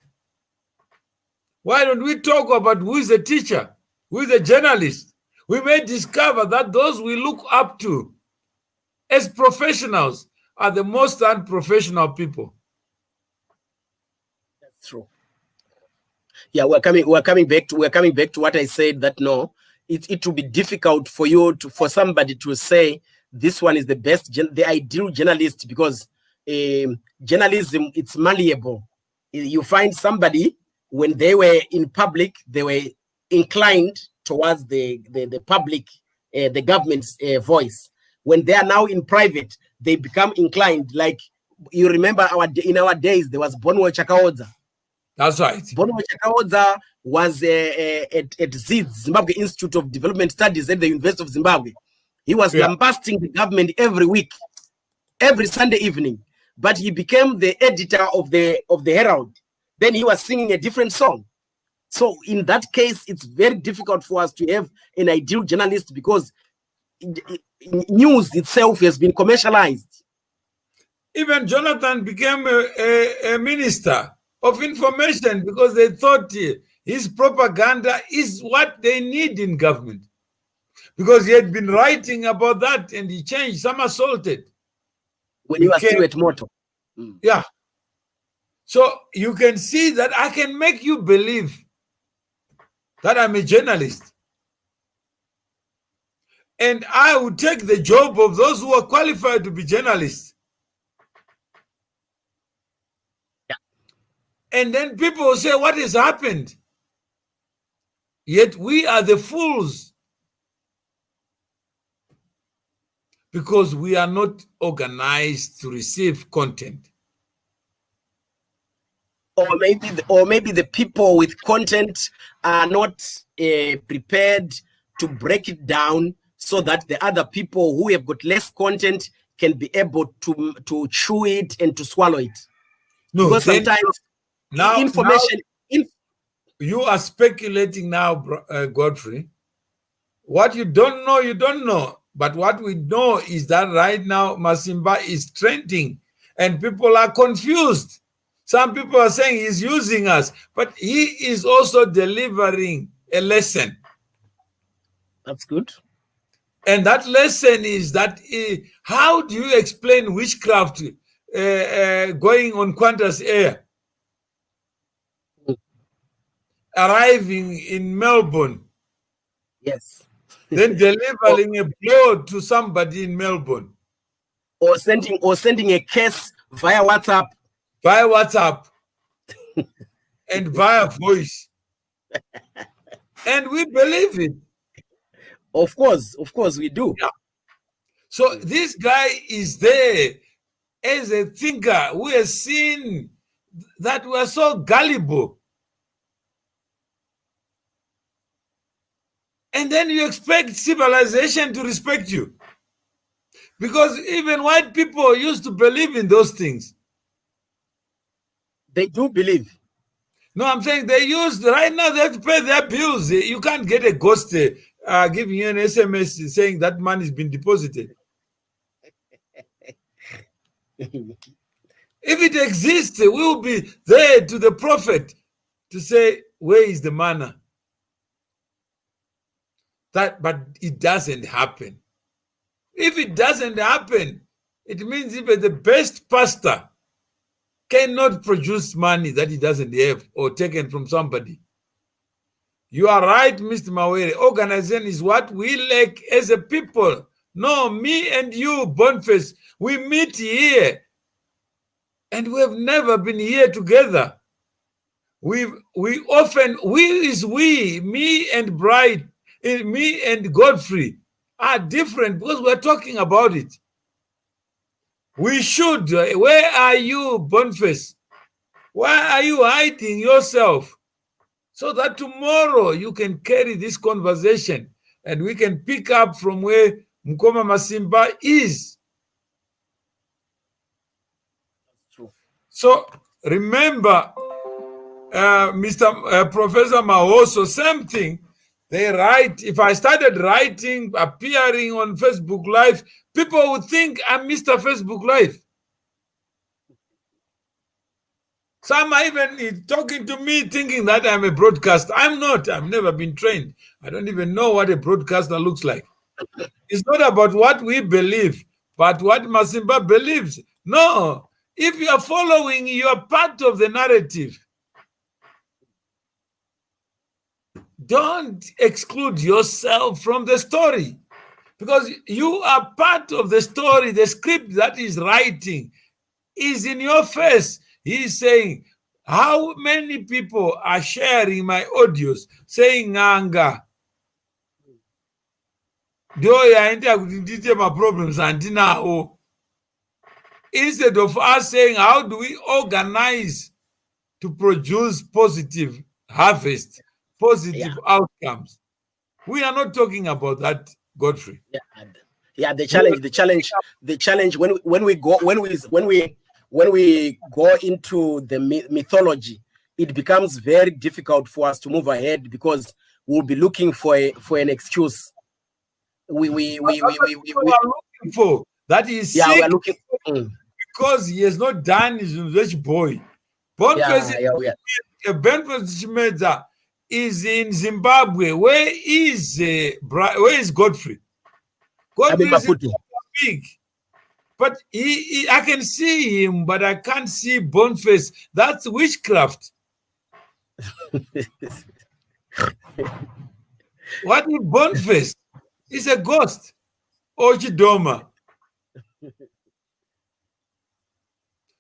Why don't we talk about who is a teacher, who is a journalist? We may discover that those we look up to as professionals are the most unprofessional people. That's true. Yeah, we're coming back to what I said, that no, it will be difficult for you for somebody to say this one is the best, the ideal journalist, because journalism, it's malleable. You find somebody, when they were in public, they were inclined towards the public, the government's voice. When they are now in private, they become inclined. Like, you remember in our days, there was Bonwo Chakaodza. That's right. Bonwo Chakaodza was at ZIDS, Zimbabwe Institute of Development Studies at the University of Zimbabwe. He was lambasting the government every week, every Sunday evening. But he became the editor of the Herald. Then he was singing a different song. So in that case, it's very difficult for us to have an ideal journalist, because news itself has been commercialized. Even Jonathan became a minister of information because they thought his propaganda is what they need in government. Because he had been writing about that and he changed, somersaulted. When you are still at Moto. Yeah. So you can see that I can make you believe that I'm a journalist. And I would take the job of those who are qualified to be journalists. Yeah. And then people will say, what has happened? Yet we are the fools because we are not organized to receive content. Or maybe the people with content are not prepared to break it down so that the other people who have got less content can be able to chew it and to swallow it. No, because sometimes information. You are speculating now, Godfrey. What you don't know, you don't know. But what we know is that right now Masimba is trending and people are confused. Some people are saying he's using us, but he is also delivering a lesson. That's good. And that lesson is that how do you explain witchcraft going on Qantas Air, arriving in Melbourne, yes, then delivering a blow to somebody in Melbourne, or sending a case via WhatsApp, and via voice, and we believe it. Of course, we do. Yeah. So this guy is there as a thinker who has seen that we are so gullible. And then you expect civilization to respect you. Because even white people used to believe in those things. They do believe. No, I'm saying they used, right now they have to pay their bills. You can't get a ghost giving you an SMS saying that money has been deposited. If it exists, we will be there to the prophet to say, where is the manna? But it doesn't happen. If it doesn't happen, it means even the best pastor cannot produce money that he doesn't have or taken from somebody. You are right, Mr. Mawere. Organization is what we lack as a people. No, me and you, Boniface, we meet here. And we have never been here together. We often, me and Bright, me and Godfrey are different because we're talking about it. We should. Where are you, Boniface? Why are you hiding yourself? So that tomorrow you can carry this conversation and we can pick up from where Mukoma Masimba is. That's true. So remember, Professor Mahoso, same thing. They write, if I started writing, appearing on Facebook Live, people would think I'm Mr. Facebook Live. Some are even talking to me thinking that I'm a broadcaster. I'm not. I've never been trained. I don't even know what a broadcaster looks like. It's not about what we believe, but what Masimba believes. No. If you are following, you are part of the narrative. Don't exclude yourself from the story because you are part of the story. The script that is writing is in your face. He's saying, how many people are sharing my audios saying Nganga? My problems and now. Instead of us saying, how do we organize to produce positive harvest, positive outcomes? We are not talking about that, Godfrey. Yeah. The challenge when we go into the mythology, it becomes very difficult for us to move ahead because we'll be looking for an excuse. We are looking for that is sick. We are looking because he has not done his rich boy. Boniface is in Zimbabwe. Where is Godfrey? Godfrey is big, but I can see him, but I can't see Boniface. That's witchcraft. What is Boniface? He's a ghost. Ochidoma.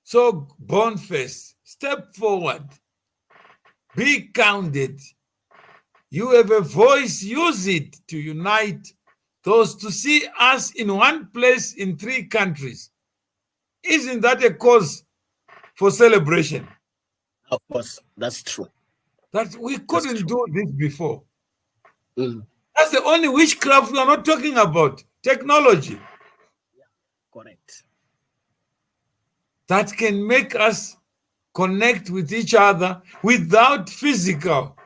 So Boniface, step forward. Be counted. You have a voice, use it to unite those to see us in one place in 3 countries. Isn't that a cause for celebration? Of course, that's true. That we couldn't do this before. That's the only witchcraft we are not talking about. Technology. Yeah, correct. That can make us connect with each other without physical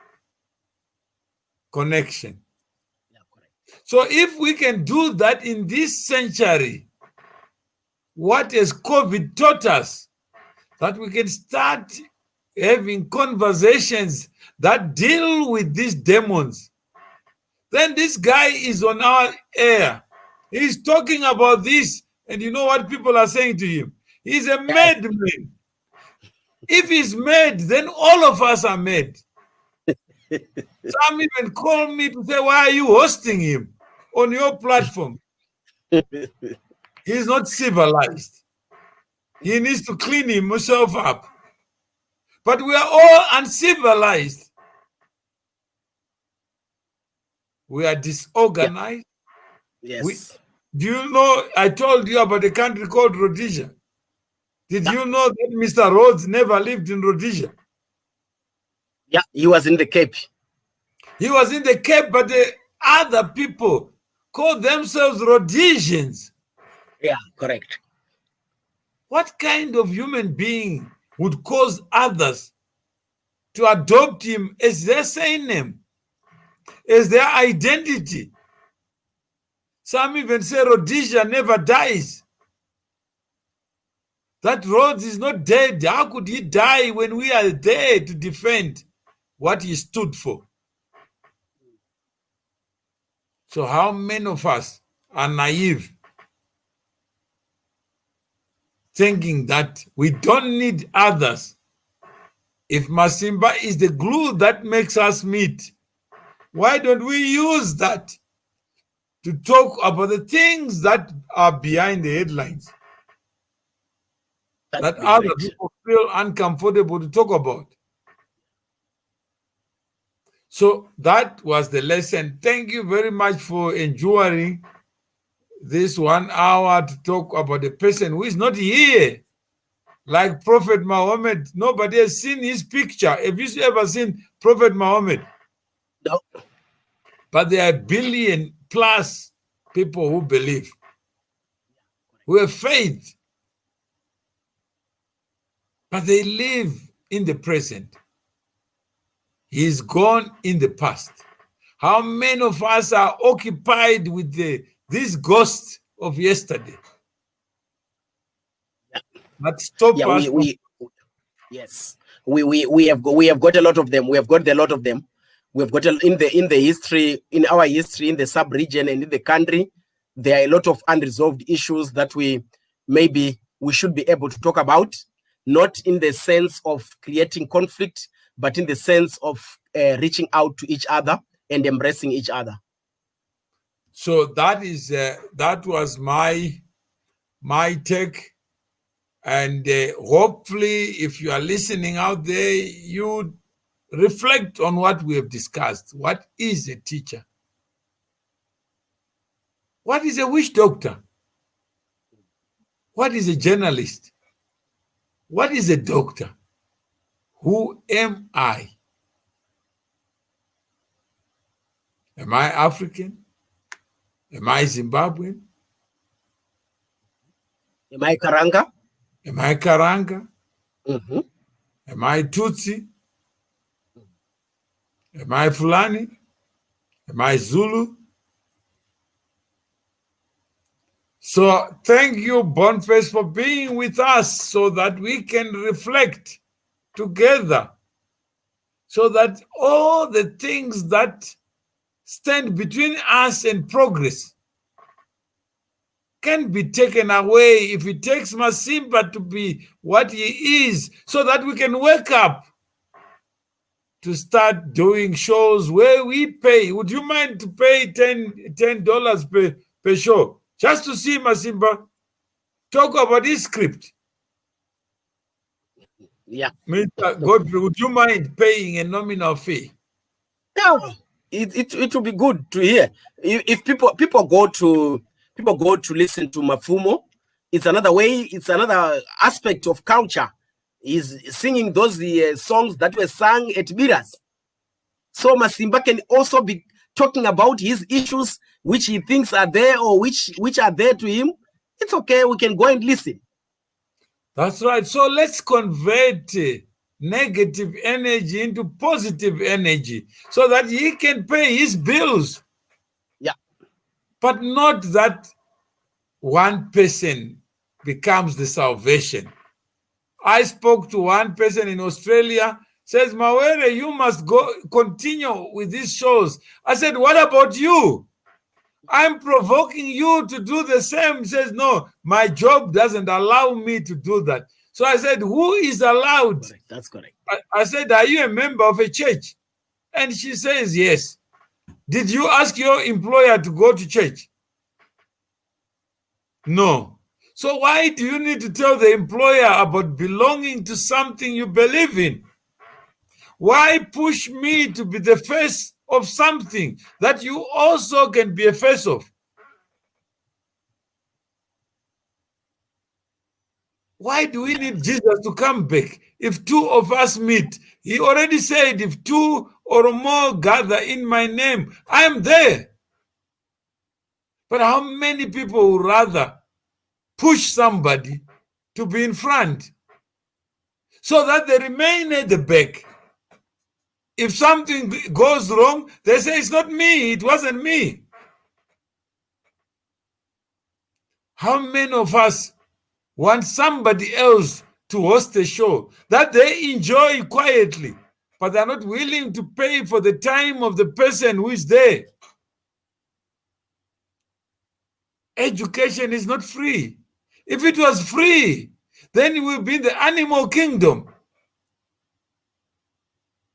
connection. Yeah, correct. So if we can do that in this century, what has COVID taught us? That we can start having conversations that deal with these demons. Then this guy is on our air. He's talking about this, and you know what people are saying to him? He's a madman. If he's mad, then all of us are mad. Some even call me to say, why are you hosting him on your platform? He's not civilized. He needs to clean himself up. But we are all uncivilized. We are disorganized. Yes. Do you know, I told you about a country called Rhodesia. Did you know that Mr. Rhodes never lived in Rhodesia? Yeah, he was in the Cape. He was in the Cape, but the other people call themselves Rhodesians. Yeah, correct. What kind of human being would cause others to adopt him as their surname, as their identity? Some even say Rhodesia never dies. That Rhodes is not dead. How could he die when we are there to defend what he stood for? So how many of us are naive, thinking that we don't need others? If Masimba is the glue that makes us meet, why don't we use that to talk about the things that are behind the headlines that other people feel uncomfortable to talk about? So that was the lesson. Thank you very much for enduring this 1 hour to talk about a person who is not here. Like Prophet Muhammad, nobody has seen his picture. Have you ever seen Prophet Muhammad? No. But there are 1 billion plus people who believe, who have faith, but they live in the present. He's gone in the past. How many of us are occupied with this ghost of yesterday? That stop us. Yes, we have got a lot of them. We have got a lot of them. We have got in the history, in our history, in the sub-region and in the country, there are a lot of unresolved issues that we should be able to talk about, not in the sense of creating conflict, but in the sense of reaching out to each other and embracing each other. So that was my take. And hopefully, if you are listening out there, you reflect on what we have discussed. What is a teacher? What is a witch doctor? What is a journalist? What is a doctor? Who am I? Am I African? Am I Zimbabwean? Am I Karanga? Am I Karanga? Mm-hmm. Am I Tutsi? Am I Fulani? Am I Zulu? So thank you, Boniface, for being with us so that we can reflect together so that all the things that stand between us and progress can be taken away if it takes Masimba to be what he is, so that we can wake up to start doing shows where we pay. Would you mind to pay $10 per show just to see Masimba talk about his script? Yeah. Mr. Godfrey, would you mind paying a nominal fee? Yeah. It will be good to hear. If people go to listen to Mafumo, it's another way, it's another aspect of culture. Is singing those songs that were sung at Biras. So Masimba can also be talking about his issues, which he thinks are there or which are there to him. It's okay. We can go and listen. That's right. So let's convert negative energy into positive energy so that he can pay his bills. Yeah. But not that one person becomes the salvation. I spoke to one person in Australia, says, Mawere, you must continue with these shows. I said, what about you? I'm provoking you to do the same. He says, no, my job doesn't allow me to do that. So I said, who is allowed? Correct. That's correct. I said, are you a member of a church? And she says, yes. Did you ask your employer to go to church? No. So why do you need to tell the employer about belonging to something you believe in? Why push me to be the face of something that you also can be a face of? Why do we need Jesus to come back? If two of us meet, he already said, if two or more gather in my name, I am there. But how many people would rather push somebody to be in front so that they remain at the back? If something goes wrong, they say, it's not me, it wasn't me. How many of us want somebody else to host a show that they enjoy quietly, but they're not willing to pay for the time of the person who is there? Education is not free. If it was free, then we would be in the animal kingdom,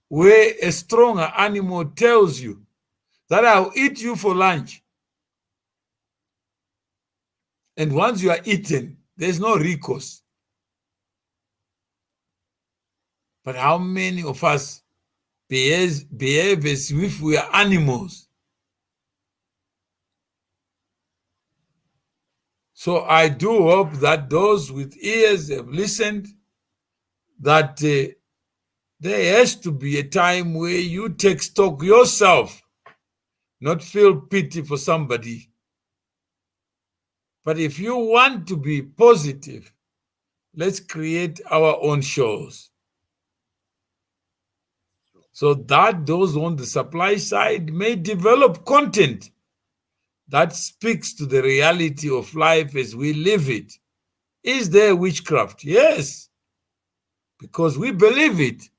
where a stronger animal tells you that I'll eat you for lunch. And once you are eaten, there's no recourse. But how many of us behave as if we are animals? So I do hope that those with ears have listened, that there has to be a time where you take stock yourself, not feel pity for somebody. But if you want to be positive, let's create our own shows, so that those on the supply side may develop content that speaks to the reality of life as we live it. Is there witchcraft? Yes, because we believe it.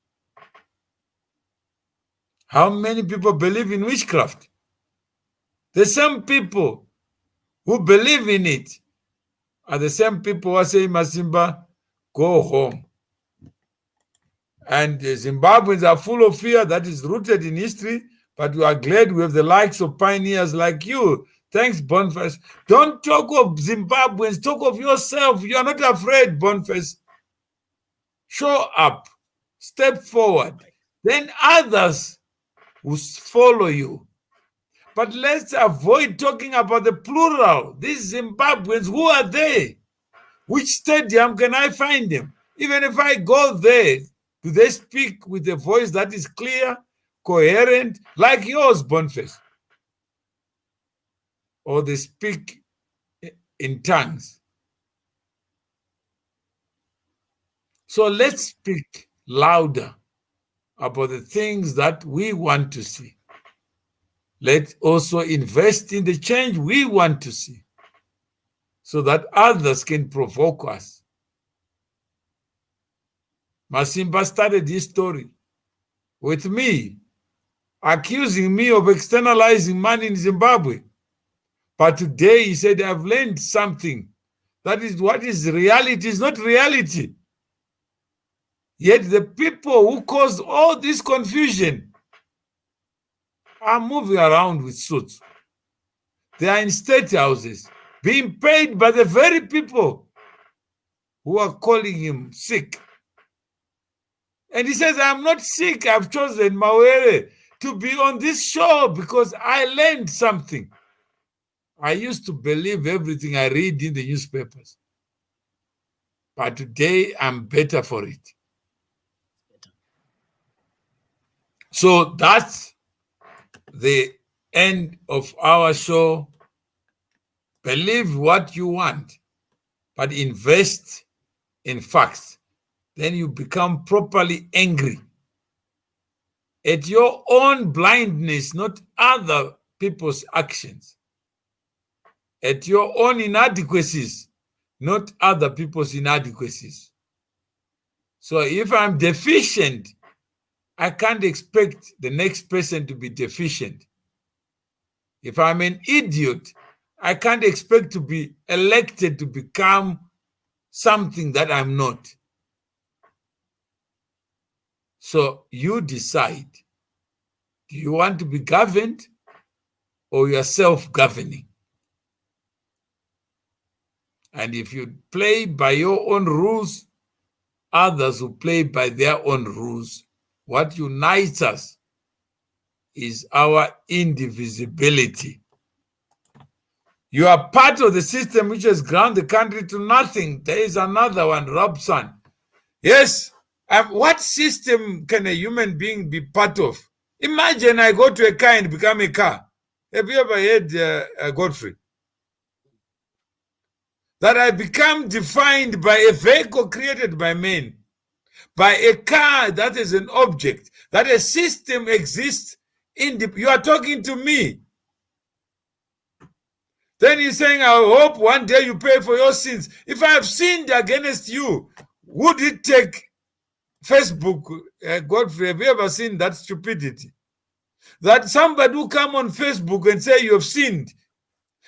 How many people believe in witchcraft? The same people who believe in it are the same people who are saying, Masimba, go home. And the Zimbabweans are full of fear that is rooted in history, but we are glad we have the likes of pioneers like you. Thanks, Boniface. Don't talk of Zimbabweans, talk of yourself. You are not afraid, Boniface. Show up, step forward. Then others will follow you. But let's avoid talking about the plural. These Zimbabweans, who are they? Which stadium can I find them? Even if I go there, do they speak with a voice that is clear, coherent, like yours, Boniface? Or they speak in tongues? So let's speak louder about the things that we want to see. Let's also invest in the change we want to see, so that others can provoke us. Masimba started his story with me, accusing me of externalizing money in Zimbabwe. But today he said, I've learned something. That is what is reality, is not reality. Yet the people who caused all this confusion are moving around with suits. They are in state houses, being paid by the very people who are calling him sick. And he says, I'm not sick. I've chosen Mawere to be on this show because I learned something. I used to believe everything I read in the newspapers. But today, I'm better for it. So that's the end of our show. Believe what you want, but invest in facts. Then you become properly angry at your own blindness, not other people's actions. At your own inadequacies, not other people's inadequacies. So if I'm deficient, I can't expect the next person to be deficient. If I'm an idiot, I can't expect to be elected to become something that I'm not. So you decide. Do you want to be governed or you are self-governing? And if you play by your own rules, others will play by their own rules. What unites us is our indivisibility. You are part of the system which has ground the country to nothing. There is another one, Robson. Yes, what system can a human being be part of? Imagine I go to a car and become a car. Have you ever heard Godfrey? That I become defined by a vehicle created by men, by a car that is an object, that a system exists in the, you are talking to me. Then he's saying, I hope one day you pay for your sins. If I have sinned against you, would it take Facebook, Godfrey, have you ever seen that stupidity? That somebody will come on Facebook and say you have sinned.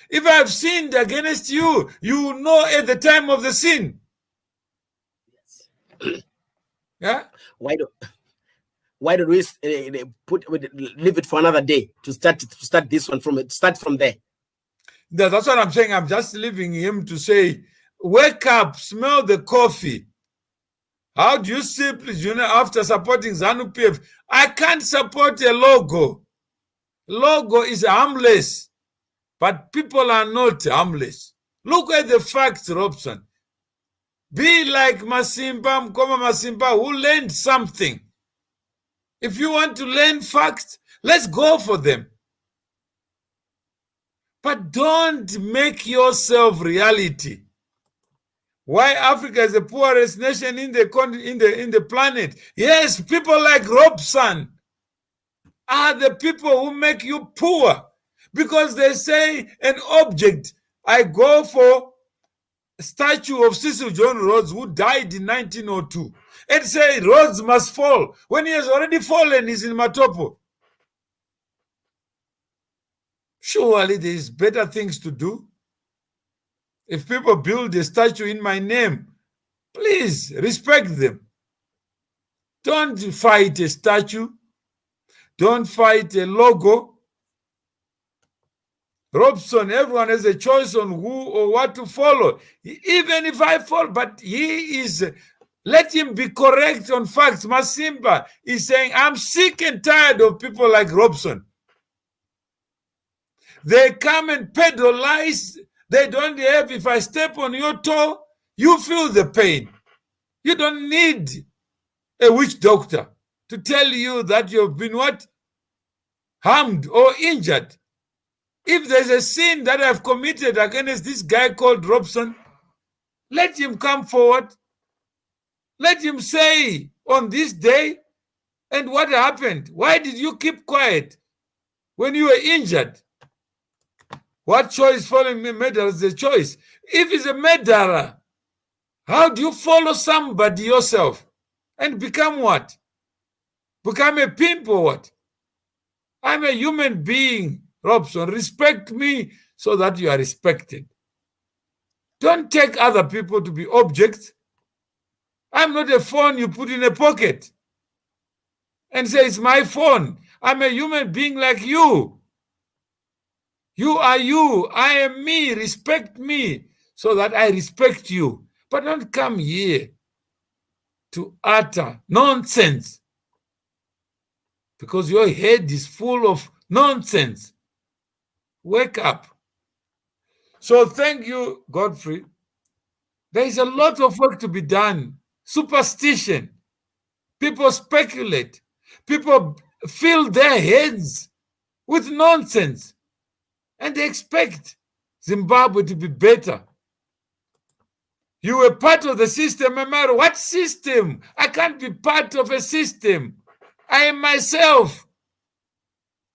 If I have sinned against you, you will know at the time of the sin. Yes. Yeah. Why don't we leave it for another day to start this one start from there? That's what I'm saying. I'm just leaving him to say, wake up, smell the coffee. How do you simply, after supporting ZANU-PF? I can't support a logo. Logo is harmless, but people are not harmless. Look at the facts, Robson. Be like Masimba, Mukoma Masimba, who learned something. If you want to learn facts, let's go for them. But don't make yourself reality. Why Africa is the poorest nation in the planet? Yes, people like Robson are the people who make you poor because they say an object. I go for a statue of Cecil John Rhodes who died in 1902 and say Rhodes must fall when he has already fallen. He's in Matopo. Surely there is better things to do. If people build a statue in my name, please respect them. Don't fight a statue. Don't fight a logo. Robson, everyone has a choice on who or what to follow. Even if I fall, but he is, let him be correct on facts. Masimba is saying, I'm sick and tired of people like Robson. They come and peddle lies. They don't have, if I step on your toe, you feel the pain. You don't need a witch doctor to tell you that you've been what? Harmed or injured. If there's a sin that I've committed against this guy called Robson, let him come forward. Let him say on this day, and what happened? Why did you keep quiet when you were injured? What choice following me murder is a choice? If he's a murderer, how do you follow somebody yourself and become what? Become a pimp or what? I'm a human being, Robson. Respect me so that you are respected. Don't take other people to be objects. I'm not a phone you put in a pocket and say it's my phone. I'm a human being like you. You are you. I am me. Respect me so that I respect you. But don't come here to utter nonsense because your head is full of nonsense. Wake up. So thank you, Godfrey. There is a lot of work to be done. Superstition. People speculate. People fill their heads with nonsense. And they expect Zimbabwe to be better. You were part of the system, no matter what system. I can't be part of a system. I am myself.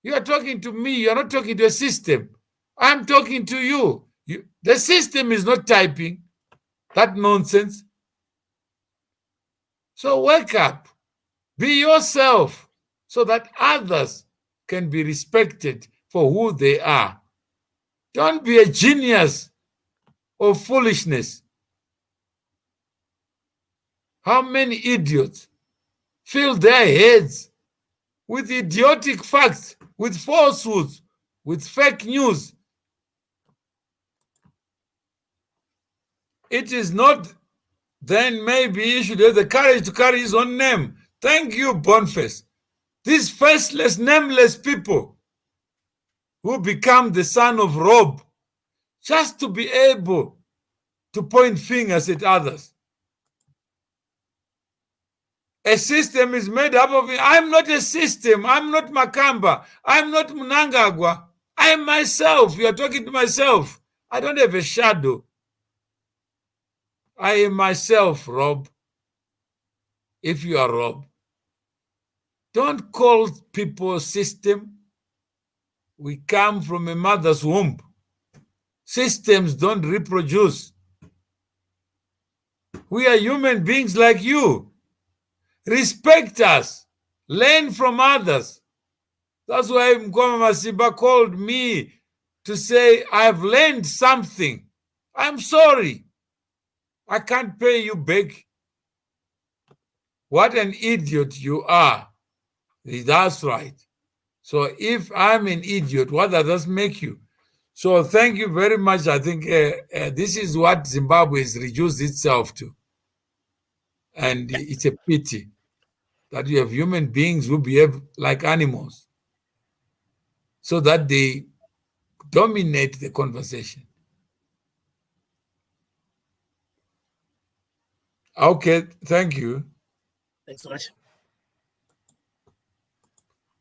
You are talking to me. You are not talking to a system. I'm talking to you. The system is not typing that nonsense. So wake up. Be yourself so that others can be respected for who they are. Don't be a genius of foolishness. How many idiots fill their heads with idiotic facts, with falsehoods, with fake news? It is not, then maybe he should have the courage to carry his own name. Thank you, Boniface. These faceless, nameless people who become the son of Rob just to be able to point fingers at others. A system is made up of, I'm not a system, I'm not Makamba, I'm not Mnangagwa, I am myself. You are talking to myself. I don't have a shadow. I am myself, Rob. If you are Rob, don't call people system. We come from a mother's womb. Systems don't reproduce. We are human beings like you. Respect us. Learn from others. That's why Mukoma Masimba called me to say, I've learned something. I'm sorry. I can't pay you back. What an idiot you are. That's right. So if I'm an idiot, what does that make you? So thank you very much. I think this is what Zimbabwe has reduced itself to. And it's a pity that you have human beings who behave like animals so that they dominate the conversation. Okay, thank you. Thanks so much.